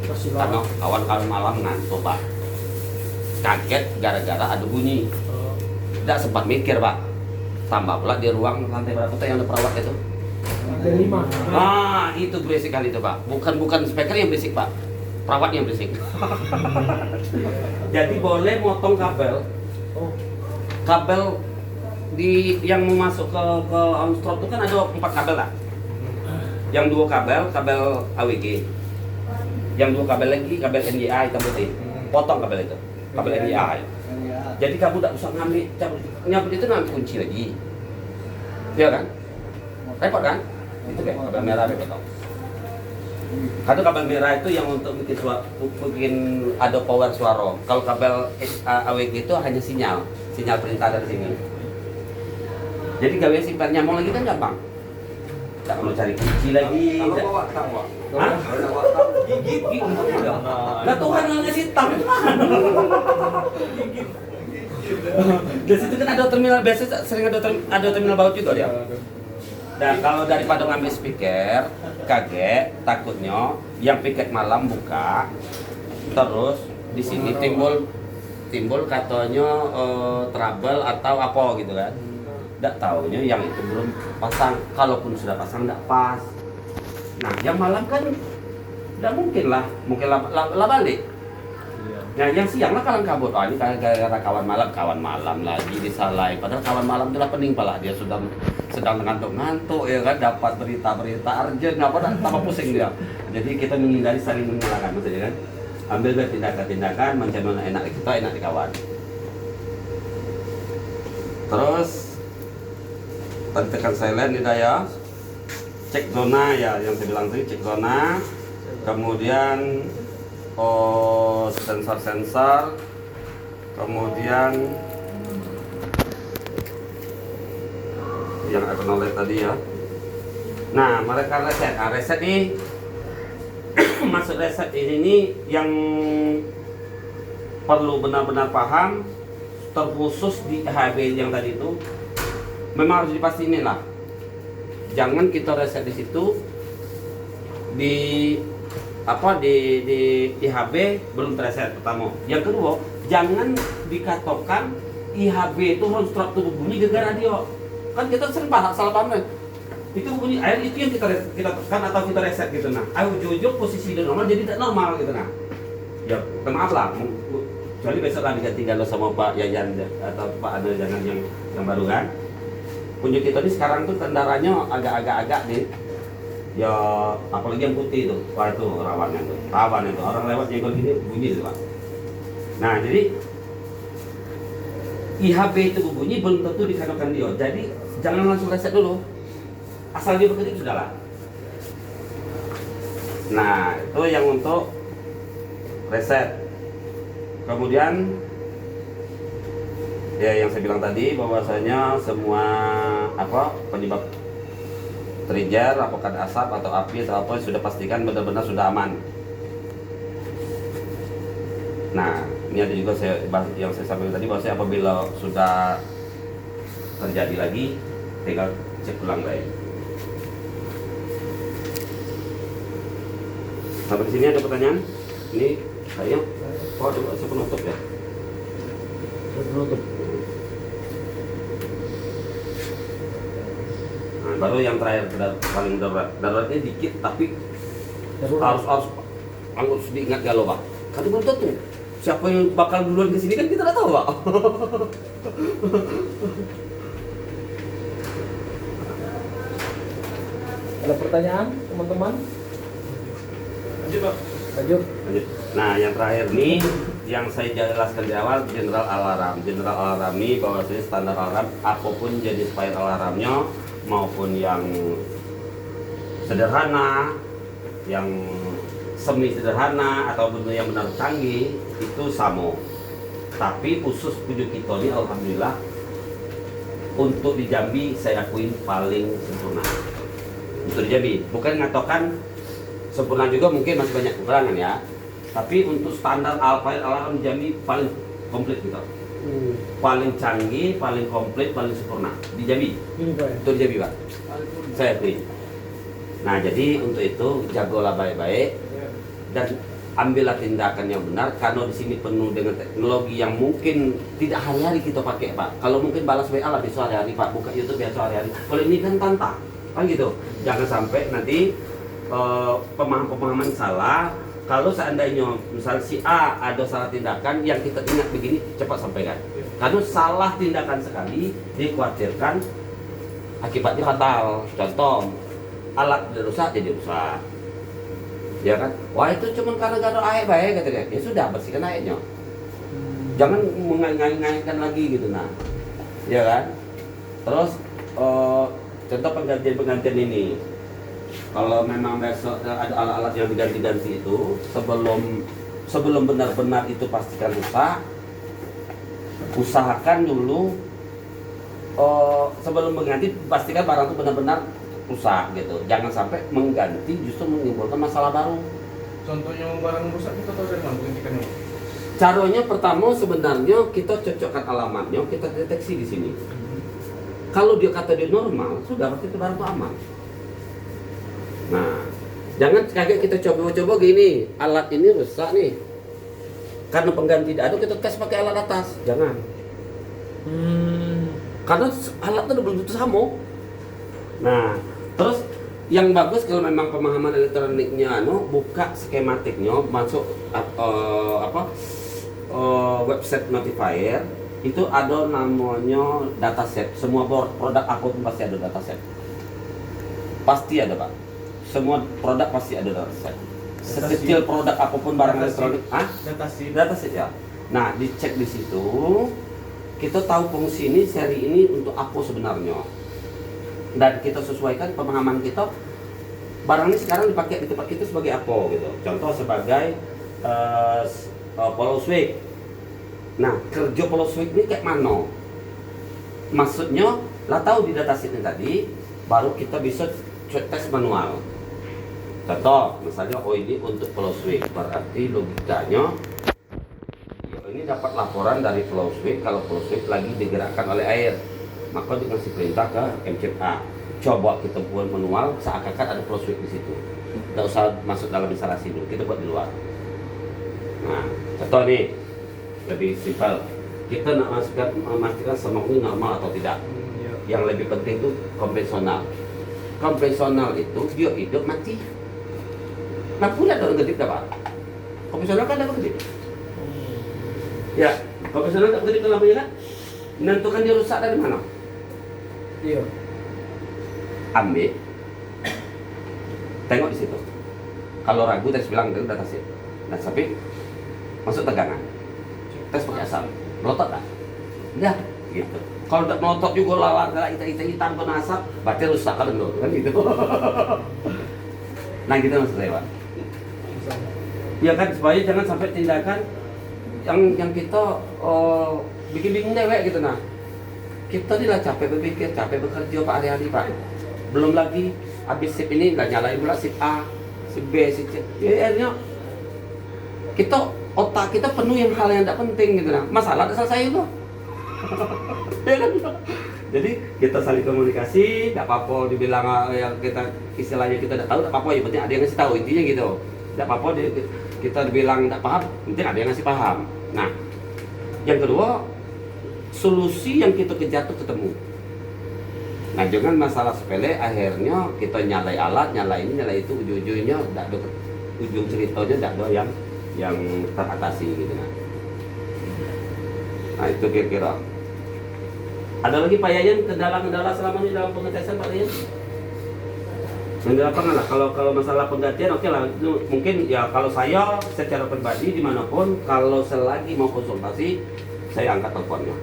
Kasih karena kawan-kawan malam ngantuk pak, kaget gara-gara ada bunyi, tidak sempat mikir pak, tambah pula di ruang lantai berapa tuh yang ada perawat itu. Lantai 5. Ah itu berisik kali itu pak, bukan speaker yang berisik pak, perawat yang berisik. Jadi boleh motong kabel, Oh, kabel di yang mau masuk ke Armstrong itu kan ada 4 kabel lah, yang 2 kabel AWG, yang 2 kabel lagi kabel NDA hitam putih, potong kabel itu, kabel NDA. Jadi kamu tak usah ngambil, nyabut itu nanti kunci lagi, iya kan? Repot kan? Itu kayak kabel merah repot. Ada kabel merah itu yang untuk bikin ada power suara. Kalau kabel AWG itu hanya sinyal perintah dari sini. Jadi gawe simpan nyambung lagi kan gampang. Tak perlu cari kunci lagi. Kalau bawa tang, Pak. Hah? Kalau bawa tang, Gigit. Lah Tuhan yang ngasih tang. Di situ kan ada terminal biasa, sering ada terminal baut juga dia. Dan kalau daripada ngambil speaker, kaget, takutnya yang piket malam buka, terus di sini timbul katanya trouble atau apa gitu kan. Nggak taunya yang itu belum pasang, kalaupun sudah pasang nggak pas. Nah yang malam kan nggak mungkin lah balik. Nah yang siang lah kalian kabut, ini gara-gara kawan malam lagi disalahin. Padahal kawan malam itu lah pening pala, dia sudah sedang ngantuk-ngantuk ya kan, dapat berita-berita urgent, tambah pusing dia. Jadi kita menghindari saling menyalahkan maksudnya kan. Ambil tindakan-tindakan, macam mana enak kita, enak di kawan. Terus tadi tekan silent ini ya, cek zona ya, yang saya bilang tadi cek zona, kemudian sensor, kemudian yang acknowledge tadi ya. Nah mereka reset nih. Masuk reset ini nih yang perlu benar-benar paham, terkhusus di HB yang tadi itu memang harus dipastiin lah. Jangan kita reset di situ di HB belum terreset pertama. Yang kedua, jangan dikatakan IHB itu harus terus bunyi gara-gara dia. Kan kita sering salah paham kan? Itu bunyi air itu yang kita tekan atau kita reset gitu nah. Ayo ujung posisi dia normal jadi tidak normal gitu nah. Ya maaf lah. Kecuali besok lah diganti galau sama Pak Yayan atau Pak Ade jangan yang baru kan. Punjuk kita ini sekarang tuh kendaraannya agak-agak nih. Ya apalagi yang putih itu, wah itu rawan itu, orang lewat nyenggol gini bunyi itu Pak. Nah jadi IHB itu bunyi belum tentu dikatakan dia. Jadi jangan langsung reset dulu, asal dia bekerja sudahlah. Nah itu yang untuk reset. Kemudian ya yang saya bilang tadi bahwasanya semua penyebab trigger, apakah asap atau api atau apa sudah pastikan benar-benar sudah aman. Nah ini ada juga yang saya sampaikan tadi bahwa apabila sudah terjadi lagi tinggal cek ulang lagi. Sampai di sini ada pertanyaan? Ini saya saya penutup ya. penutup. Nah, baru yang terakhir paling daruratnya dikit tapi Darurat. harus diingat galau Pak. Karena belum tentu siapa yang bakal duluan ke sini kan kita nggak tahu Pak. Ada pertanyaan teman-teman? Lanjut Pak. Lanjut. Lanjut. Nah yang terakhir nih yang saya jelaskan di awal general alarm. General alarm ini bahwasanya standar alarm apapun jenis fire alarmnya maupun yang sederhana, yang semi sederhana atau bentuk yang benar canggih itu sama. Tapi khusus pujuk kita ini alhamdulillah untuk di Jambi saya akuin paling sempurna. Untuk di Jambi bukan ngatokan sempurna juga mungkin masih banyak kekurangan ya. Tapi untuk standar fire alarm di Jambi paling komplit gitu. Paling canggih, paling komplit, paling sempurna di Jambi. Ini Pak. Itu di Jambi Pak. Saya akui. Nah, jadi untuk itu jagolah baik-baik dan ambillah tindakan yang benar, karena di sini penuh dengan teknologi yang mungkin tidak hari-hari kita pakai, Pak. Kalau mungkin balas WA lah besok hari-hari, Pak, buka YouTube biasa hari-hari. Kalau ini kan tantang, kan gitu. Jangan sampai nanti pemahaman salah. Kalau seandainya misalnya si A ada salah tindakan yang kita ingat begini, cepat sampaikan. Karena salah tindakan sekali dikhawatirkan akibatnya fatal. Contoh, alat rusak jadi rusak. Ya kan? Wah, itu cuma karena gak ada air baik katanya. Ya sudah, bersihkan airnya. Jangan mengait-ngaitkan lagi gitu, nah. Ya kan? Terus contoh penggantian ini. Kalau memang besok ada alat-alat yang diganti-ganti itu, sebelum benar-benar itu pastikan rusak, usahakan dulu sebelum mengganti pastikan barang itu benar-benar rusak gitu. Jangan sampai mengganti justru menimbulkan masalah baru. Contohnya barang rusak kita tahu dari mana menggantikannya? Caranya pertama sebenarnya kita cocokkan alamatnya, kita deteksi di sini. Kalau dia kata dia normal, sudah berarti itu barang itu aman. Nah, jangan kaget kita coba-coba gini, alat ini rusak nih. Karena pengganti tidak ada, kita tes pakai alat atas. Jangan. Karena alatnya udah belum tentu sama. Nah, terus yang bagus kalau memang pemahaman elektroniknya buka skematiknya, masuk website notifier, itu ada namanya dataset. Semua produk apapun pasti ada dataset. Pasti ada, Pak. Semua produk pasti ada dataset. Sekecil produk apapun barang elektronik, dataset ya. Nah, dicek di situ, kita tahu fungsi ini, seri ini untuk apa sebenarnya. Dan kita sesuaikan pemahaman kita, barang ini sekarang dipakai di tempat kita sebagai apa gitu. Contoh sebagai follow sweep. Nah, kerja follow sweep ini kayak mana? Maksudnya, lah tahu di dataset ini tadi, baru kita bisa tes manual. Contoh, misalnya ini untuk flow sweep, berarti logikanya ini dapat laporan dari flow sweep kalau flow sweep lagi digerakkan oleh air, maka dikasih perintah ke MCA. Coba kita buat manual, seakan-akan ada flow sweep di situ. Tidak usah masuk dalam instalasi dulu, kita buat di luar. Nah, contoh nih lebih simpel. Kita nak memastikan semua ini normal atau tidak. Yang lebih penting itu konvensional. Konvensional itu dia hidup mati. Nah, punya ada kedip dapat. Konvensional kan ada kedip. Ya, konvensional tak kedip kan kan? Menentukan dia rusak dari mana? Iya. Ambil. Tengok di situ. Kalau ragu tes bilang dari dataset. Nah, tapi masuk tegangan. Tes pakai asam. Melotot tak? Udah, gitu. Kalau tak melotot juga lalat hitam kena asap, berarti rusak kan dulu, kan gitu. Nah, gitu maksud saya, Pak. Ya kan, supaya jangan sampai tindakan yang kita bikin bingung dewek gitu. Nah, kita inilah capek berpikir, capek bekerja Pak hari-hari, Pak. Belum lagi habis sip ini nggak nyalain pula sip A, sip B, sip C. Ya akhirnya otak kita penuh yang hal yang tidak penting gitu. Nah, masalah tidak selesai itu. Ya kan? Jadi kita saling komunikasi, tidak apa-apa dibilang yang kita istilahnya kita tidak tahu, tidak apa-apa, yang penting ada yang ngasih tahu, intinya gitu. Tidak apa-apa kita dibilang tidak paham, penting ada yang ngasih paham. Nah, yang kedua, solusi yang kita kejar itu ketemu. Nah, jangan masalah sepele akhirnya kita nyalai alat, nyalai ini, nyalai itu, ujung-ujungnya tidak ada, ujung ceritanya tidak ada yang teratasi gitu. Nah, itu kira-kira. Ada lagi Pak Yayan kendala-kendala selama ini dalam pengetesan Pak Yayan? Yang di lapangan lah. Kalau masalah penggantian oke lah. Itu mungkin ya kalau saya secara pribadi dimanapun kalau selagi mau konsultasi saya angkat teleponnya.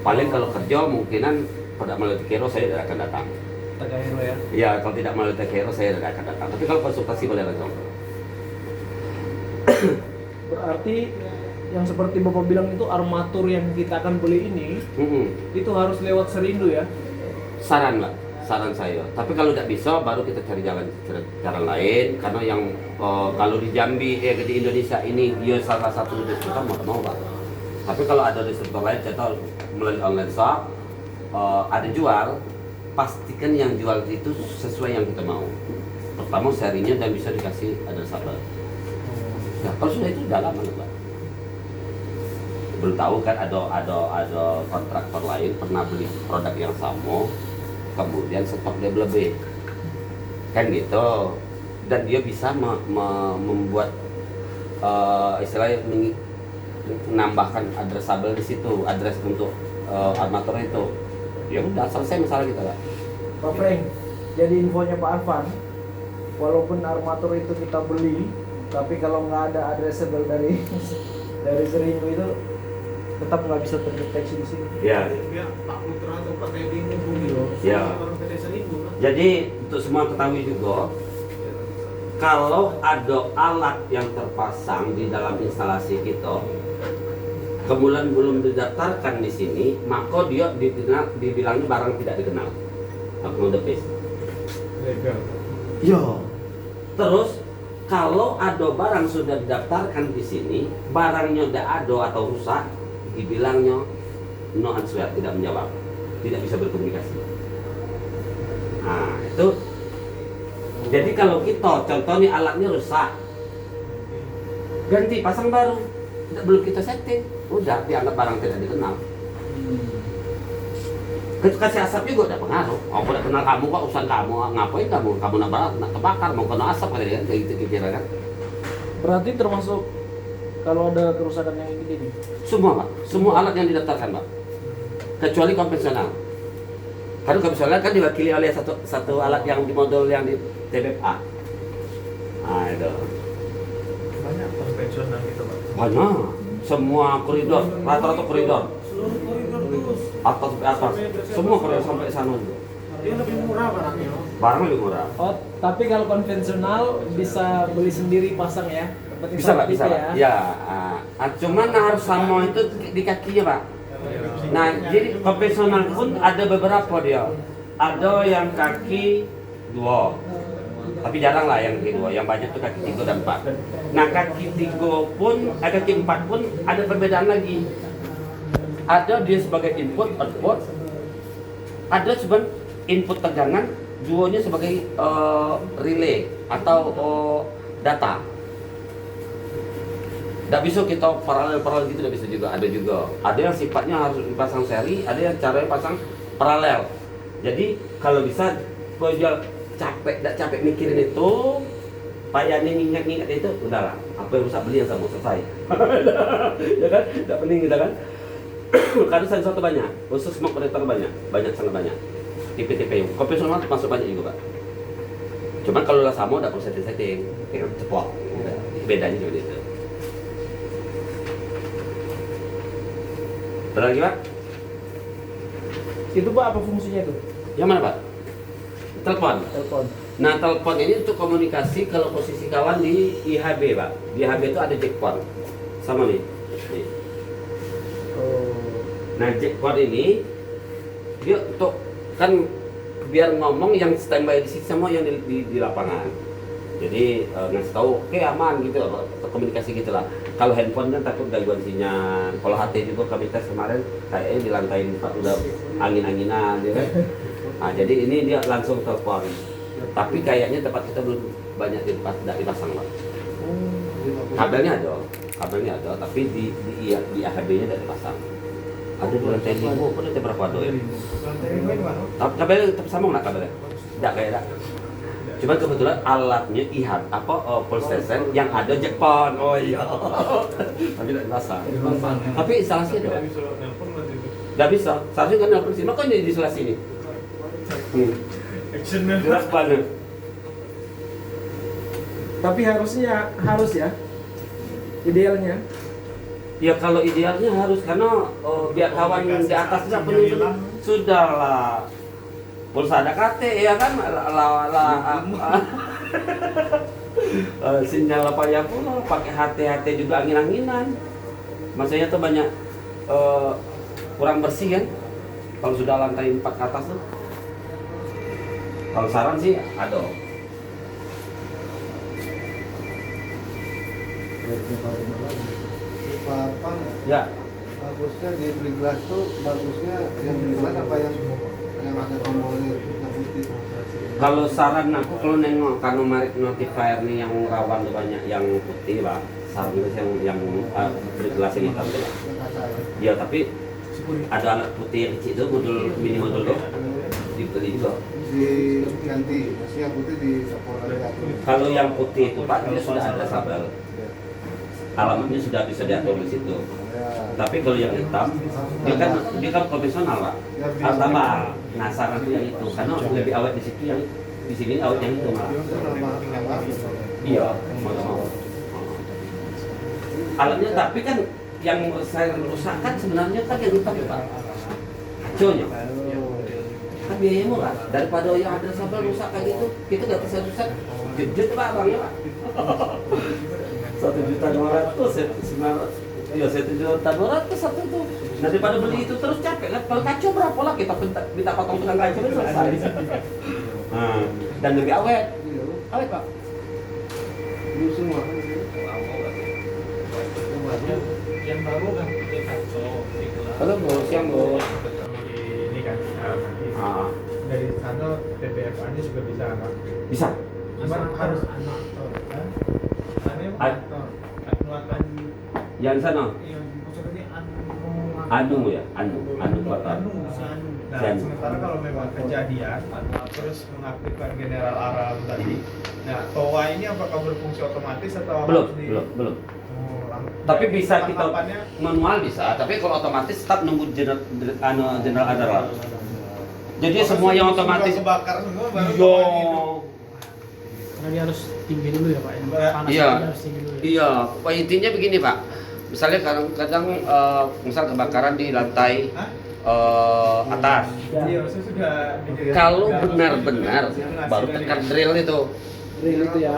Paling kalau kerja mungkinan pada melalui Tekero saya tidak akan datang. Tekero ya? Iya, kalau tidak melalui Tekero saya tidak akan datang. Tapi kalau konsultasi boleh langsung. Berarti yang seperti Bapak bilang itu armatur yang kita akan beli ini itu harus lewat Serindo ya? Saran lah, saran saya. Tapi kalau tidak bisa baru kita cari cara lain. Karena yang kalau di Jambi di Indonesia ini dia salah satu distributor mau Pak. Tapi kalau ada distributor lain contoh melalui online shop ada jual, pastikan yang jual itu sesuai yang kita mau. Pertama serinya dan bisa dikasih addressable. Nah, kalau sudah itu udah lama Pak. Belum tahu kan ada kontraktor lain pernah beli produk yang sama, kemudian stok dia lebih. Kan gitu. Dan dia bisa membuat istilahnya menambahkan addressable di situ, address untuk armatur itu. Ya udah selesai masalah kita Pak. Pak Frank, jadi infonya Pak Arfan, walaupun armatur itu kita beli, tapi kalau nggak ada addressable dari Serindo itu tetap nggak bisa terdeteksi di sini. Ya. Biar Pak Putra atau Pak Teddy menghubungi loh. Ya. Orang PT Serindo kan. Jadi untuk semua ketahui juga, kalau ada alat yang terpasang di dalam instalasi kita, kemudian belum didaftarkan di sini, maka dia dibilangnya barang tidak dikenal. Aku the base. Legal. Yo. Terus kalau ada barang sudah didaftarkan di sini, barangnya tidak ada atau rusak, dibilangnya no answer, tidak menjawab, tidak bisa berkomunikasi. Nah itu. Jadi kalau kita contohnya alatnya rusak, ganti pasang baru, belum kita setting, udah dianggap barang tidak dikenal. Kasih asap juga udah pengaruh. Oh, udah kenal kamu kok, urusan kamu, ngapain kamu nak kebakar, mau kena asap kan, kayak gitu kira kan. Berarti termasuk kalau ada kerusakan yang gede nih. Semua Pak, semua alat yang didaftarkan Pak, kecuali konvensional. Karena konvensional kan diwakili oleh satu alat yang di model yang di TBFA. Nah itu. Banyak konvensional gitu Pak. Banyak, semua koridor, rata-rata koridor. Seluruh koridor terus. Atas sampai atas, semua koridor sampai sana juga. Dia lebih murah barangnya. Barang lebih murah. Oh, tapi kalau konvensional bisa beli sendiri pasang ya? Dapat Bisa Pak, bisa instalatif Pak. Ya, cuman harus sama itu di kakinya Pak. Nah, jadi konvensional pun ada beberapa dia. Ada yang kaki 2, tapi jarang lah yang kaki 2. Yang banyak tuh kaki 3 dan 4. Nah, kaki 3 pun, kaki 4 pun ada perbedaan lagi. Ada dia sebagai input, output. Ada sebenarnya input tegangan, duonya sebagai relay atau data. Tidak bisa kita paralel gitu, tidak bisa juga. Ada juga. Ada yang sifatnya harus dipasang seri, ada yang caranya pasang paralel. Jadi kalau bisa, kalau jual tidak capek mikirin itu, payahnya ngingat itu, udahlah. Apa yang rusak beli yang sama selesai. Ya kan? Tidak penting kita kan. Karena sensor itu banyak, khusus smoke detector banyak sangat banyak. Tipe-tipe yang konvensional termasuk banyak juga Pak. Cuman kalau lah sama tidak perlu setting, tinggal ceplok. Bedanya seperti itu. Ada lagi Pak? Itu Pak apa fungsinya itu? Yang mana Pak? Telepon. Telepon. Nah telepon ini untuk komunikasi kalau posisi kawan di IHB Pak. Di IHB itu ada jackpot. Sama nih. Oh. Nah jackpot ini dia untuk kan biar ngomong yang standby di sini sama yang di lapangan. Jadi ngasih tahu oke aman gitu, komunikasi gitulah. Kalau handphone kan takut gangguan sinyal. Kalau HT juga kami tes kemarin kayaknya di lantai 4 udah angin-anginan ya kan. Nah, jadi ini dia langsung telepon. Tapi kayaknya tempat kita belum banyak tidak dipasang Pak. Kabelnya ada, tapi di AHB-nya tidak dipasang. Ada di lantai 5, ada berapa ada ya? Lantai 5 Pak. Kabelnya tetap sambung nggak kabelnya? Tidak kayak cuma kebetulan alatnya full station yang ada jackpot. Oh iya. Tapi tidak dipasang. Tapi instalasi ada. Bisa nelpon nanti itu. Tidak bisa. Seharusnya kan nelpon sini. Makanya di instalasi ini. Actionnya. Jelas banget. Tapi harus ya. Idealnya. Ya kalau idealnya harus karena biar kawan di atas nggak perlu sudahlah. Pulsa ada KT ya kan sinyal apa ya pula pakai HT juga angin-anginan. Maksudnya tuh banyak kurang bersih kan kalau sudah lantai 4 ke atas tuh. Kalau saran sih ada. Apa Ya. bagusnya di beli gelas tuh bagusnya yang di mana apa yang pakai tombolnya hitam putih. Kalau saran aku kalau nengok numeric notifier nih yang rawan tuh banyak yang putih lah. Saran gue yang bergelas yang hitam tuh. Ya tapi ada alat putih yang kecil tuh mini modul tuh dibeli juga. Diganti, maksudnya putih di Sapporo aja. Kalau yang putih itu Pak dia sudah ada sabel. Alamatnya sudah bisa diatur di situ. Tapi kalau yang hitam dia kan profesional Pak. Harus tambah. Nah saran itu yang itu karena lebih awet di situ yang di sini awet yang itu malah. Iya, mau. Alatnya tapi kan yang saya rusakkan sebenarnya kan yang hitam Pak. Kacaunya. Kan biaya murah daripada yang ada sabel rusak kayak gitu kita nggak bisa rusak jedit Pak abangnya Pak. 1.200.000 ya 1.200.000 satu tuh. Nah daripada beli itu terus capek kan kalau kacau berapa lah kita minta potong tukang kacau itu selesai. Dan lebih awet Pak. Ini semua. Yang baru kan pakai kacau. Halo bos, siang bos. Ini kan dari sana PPFA-nya juga bisa Pak. Bisa. Cuman harus muatan Yang sana yang maksudnya anu kota. Nah, Dan- sementara kalau memang kejadian terus mengaktifkan general alarm tadi, nah TOA ini apakah berfungsi otomatis atau Belum. harus di- Belum. Oh, Tapi bisa kita tahapannya manual bisa, tapi kalau otomatis tetap nunggu general alarm. Jadi semua yang sudah otomatis kebakar semua baru Iya. TOA hidup. Karena dia harus tinggi dulu ya Pak ya. Panas Iya. dia harus tinggi dulu ya. Iya, Pak, intinya begini Pak. Misalnya kadang-kadang misal kebakaran di lantai Hah? atas. Iya, saya sudah Kalau benar-benar baru tekan drill itu. Drill itu ya.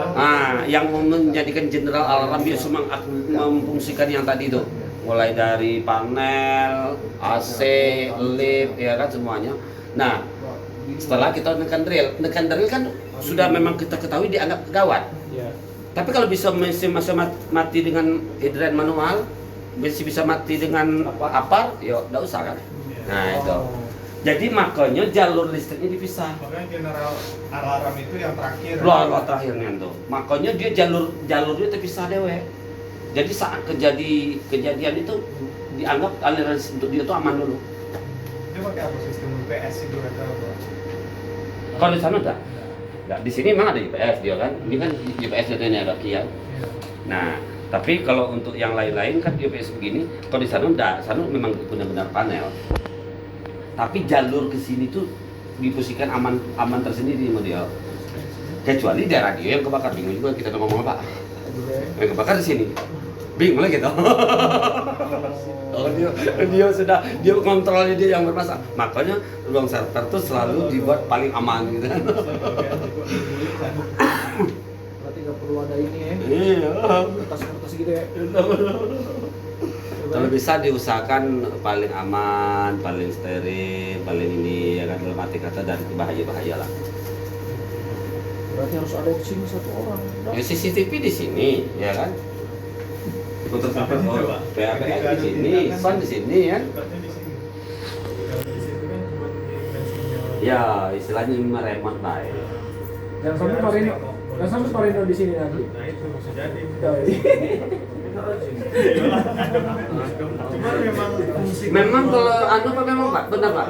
Yang menjadikan general alarm dia semua memfungsikan yang tadi itu. Mulai dari panel, AC, lift, ya kan semuanya. Nah, setelah kita nekan drill kan sudah memang kita ketahui dianggap gawat. Iya. Tapi kalau masih mati dengan hidran manual, masih bisa mati dengan apar, ya enggak usah kan. Nah, itu. Jadi makanya jalur listriknya dipisah. Makanya general alarm itu yang terakhir. Loh terakhirnya tuh. Makanya dia jalurnya terpisah dewe. Jadi saat kejadian itu dianggap aliran untuk dia tuh aman dulu. Dia pakai apa sistem UPS itu atau apa? Kalau di sana enggak. Enggak, di sini memang ada UPS dia kan. Ini kan UPS ini ada kian. Iya. Nah, tapi kalau untuk yang lain-lain kan UPS begini, kalau di sana enggak, sana memang benar-benar panel. Tapi jalur ke sini tuh diposisikan aman tersendiri sama dia. Kecuali di radio yang kebakar, bingung juga kita udah ngomong apa. Yang kebakar di sini. Bingung lah gitu. Oh, dia kontrolnya dia yang bermasalah. Makanya ruang server tuh selalu dibuat paling aman gitu. Berarti nggak perlu ada ini ya. Iya. Kertas-kertas gitu ya. Kalau bisa diusahakan paling aman, paling steril, paling ini ya kan dalam arti kata dari bahaya lah. Berarti harus ada di sini satu orang. Ya CCTV di sini, ya kan? Untuk sampai PAPL di sini, SON di sini ya. Tempatnya di sini. Kalau di situ kan cuma dimensinya. Ya, istilahnya memang remote baik. Jangan sampai Parino di sini nanti. Nah itu bisa jadi. Ya, Cuma memang fungsi. Memang kalau Pak memang Pak, benar Pak.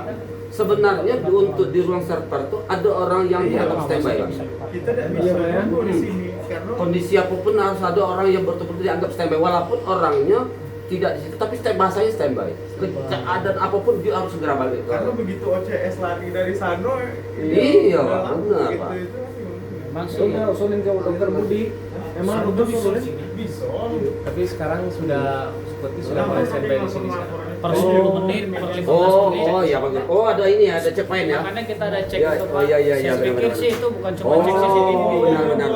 Sebenarnya untuk di ruang server tuh ada orang yang dianggap standby Pak. Kita tidak bisa menunggu di sini karena Kondisi apapun harus ada orang yang betul-betul dianggap standby walaupun orangnya tidak di situ tapi bahasanya standby. Keadaan apapun dia harus segera balik. karena begitu OCS lari dari sana. Iya, udah Pak, lama benar, gitu, Pak. itu kan Memang sih. Udah usulin ke dokter Budi. Emang dokter usulin? bisa. Tapi sekarang sudah seperti sudah mulai standby di sini sekarang. Per 10 menit, per 15 menit. Oh ya bagus. Oh ada ini ya, ada checkpoint ya. Makanya kita ada cek Ya, itu oh, Pak. iya, iya, Saya benar, pikir benar. sih itu bukan cuma Oh cek CCTV. benar.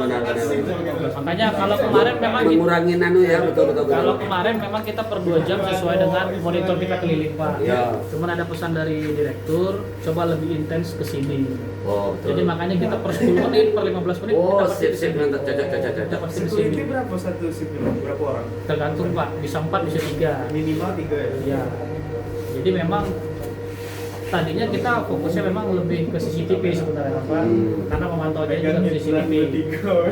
Makanya kalau kemarin memang Mengurangi nanu ya, betul. kalau kemarin memang kita per 2 jam sesuai dengan monitor kita keliling Pak. Ya. Cuman ada pesan dari direktur, coba lebih intens ke sini. Oh betul. Jadi makanya kita per 10 menit, per 15 menit Oh kita pasti di sip sini. mantap cocok. Kita pasti di Security sini. berapa satu sipil? Berapa orang? Tergantung Pak, bisa 4 bisa 3. Minimal 3 ya. Iya. Jadi memang tadinya kita fokusnya memang lebih ke CCTV sebenarnya Pak. Karena pemantauannya juga ke CCTV.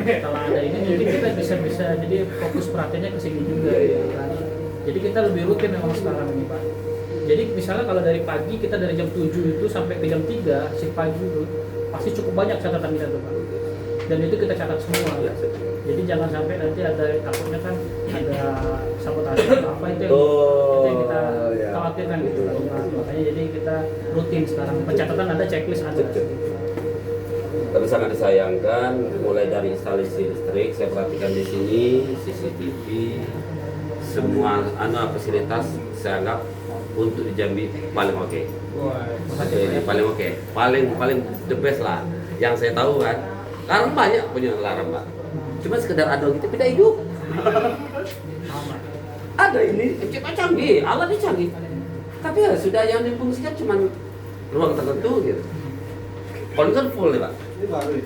Setelah ada ini jadi kita bisa jadi fokus perhatiannya ke sini juga gitu kan. Jadi kita lebih rutin memang sekarang ini Pak. Jadi misalnya kalau dari pagi kita dari jam 7 itu sampai ke jam 3 shift pagi itu pasti cukup banyak catatan kita tuh Pak. Dan itu kita catat semua. Jadi jangan sampai nanti ada takutnya kan ada sabotase atau apa itu yang kita khawatirkan gitu. Makanya jadi kita rutin sekarang pencatatan ada, checklist ada. Tapi sangat disayangkan mulai dari instalasi listrik saya perhatikan di sini CCTV semua fasilitas saya anggap untuk di Jambi paling oke. Paling oke. Paling the best lah. Yang saya tahu kan, larang banyak punya larang Pak. Cuma sekedar ada gitu beda hidup. Ada ini MCK canggih, alatnya canggih. Tapi ya sudah yang difungsikan cuma ruang tertentu gitu. Kalau kan full nih Pak. Ini baru ya?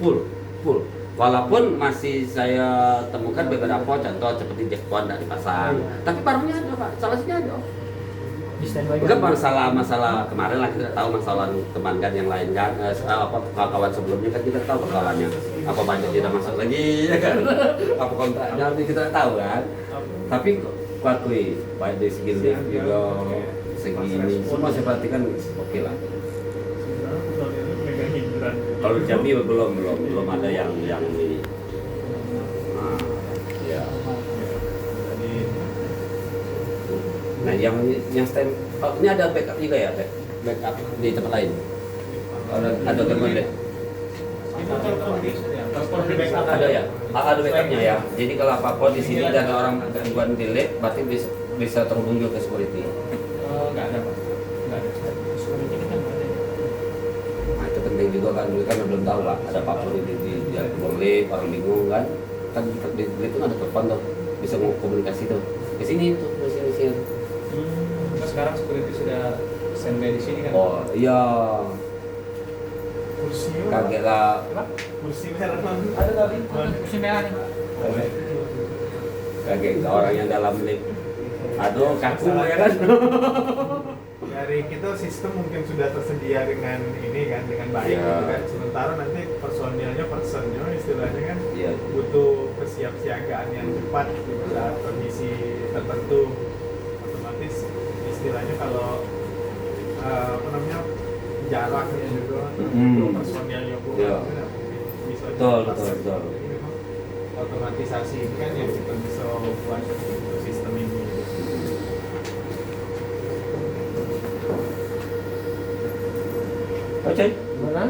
Full. Walaupun masih saya temukan beberapa contoh seperti jackpot tidak dipasang, tapi barangnya ada Pak, instalasinya ada. Bukan masalah kemarin lah kita tahu masalah teman kan yang lain kan kawan sebelumnya kan kita tahu persoalannya apa banyak tidak masuk lagi ya kan apa kontraknya kita tahu kan tapi kuakui baik dari segi lift juga segi ini semua saya perhatikan oke lah. Kalau Jambi belum ada yang ini. Nah, ya. Nah, yang stand ini ada backup juga ya, backup di tempat lain. Ada gangguan deh. Ada ya, ada backupnya ya. Jadi kalau apa-apa di sini dan orang gangguan delay, berarti bisa terhubung juga ke security. Nggak ada Pak. Nggak ada. Security kita nggak ada. Nah itu penting juga kan, dulu kan belum tahu lah ada apa-apa di ruang lift, orang bingung kan. Kan di lift itu ada telepon tuh, bisa komunikasi tuh. Ke sini tuh, ke sini. Nah, sekarang security sudah standby di sini kan? Oh iya, Kursi kaget lah. kursi merah Ada tadi. Kursi merah nih. Kaget ke orang yang dalam lift. Aduh, kaku ya kan. dari kita sistem mungkin sudah tersedia dengan ini kan dengan baik Iya. gitu kan. Sementara nanti personilnya istilahnya kan Iya. butuh kesiapsiagaan yang cepat di saat kondisi tertentu. Otomatis istilahnya kalau jaraknya juga personilnya pun Iya. bisa Betul. Jadi memang otomatisasi ini kan yang kita bisa buat untuk sistem ini. Oke. Mana?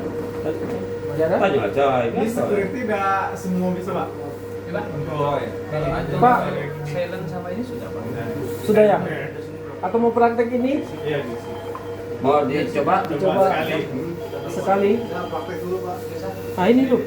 Masih ada? Tanya aja. Ini security udah semua bisa Pak? Coba. Untuk Pak. Silent sama ini sudah Pak. Sudah ya? Atau mau praktek ini? Iya di sini. Mau dicoba? Coba sekali. Sekali. Nah, praktek dulu Pak. Nah ini tuh.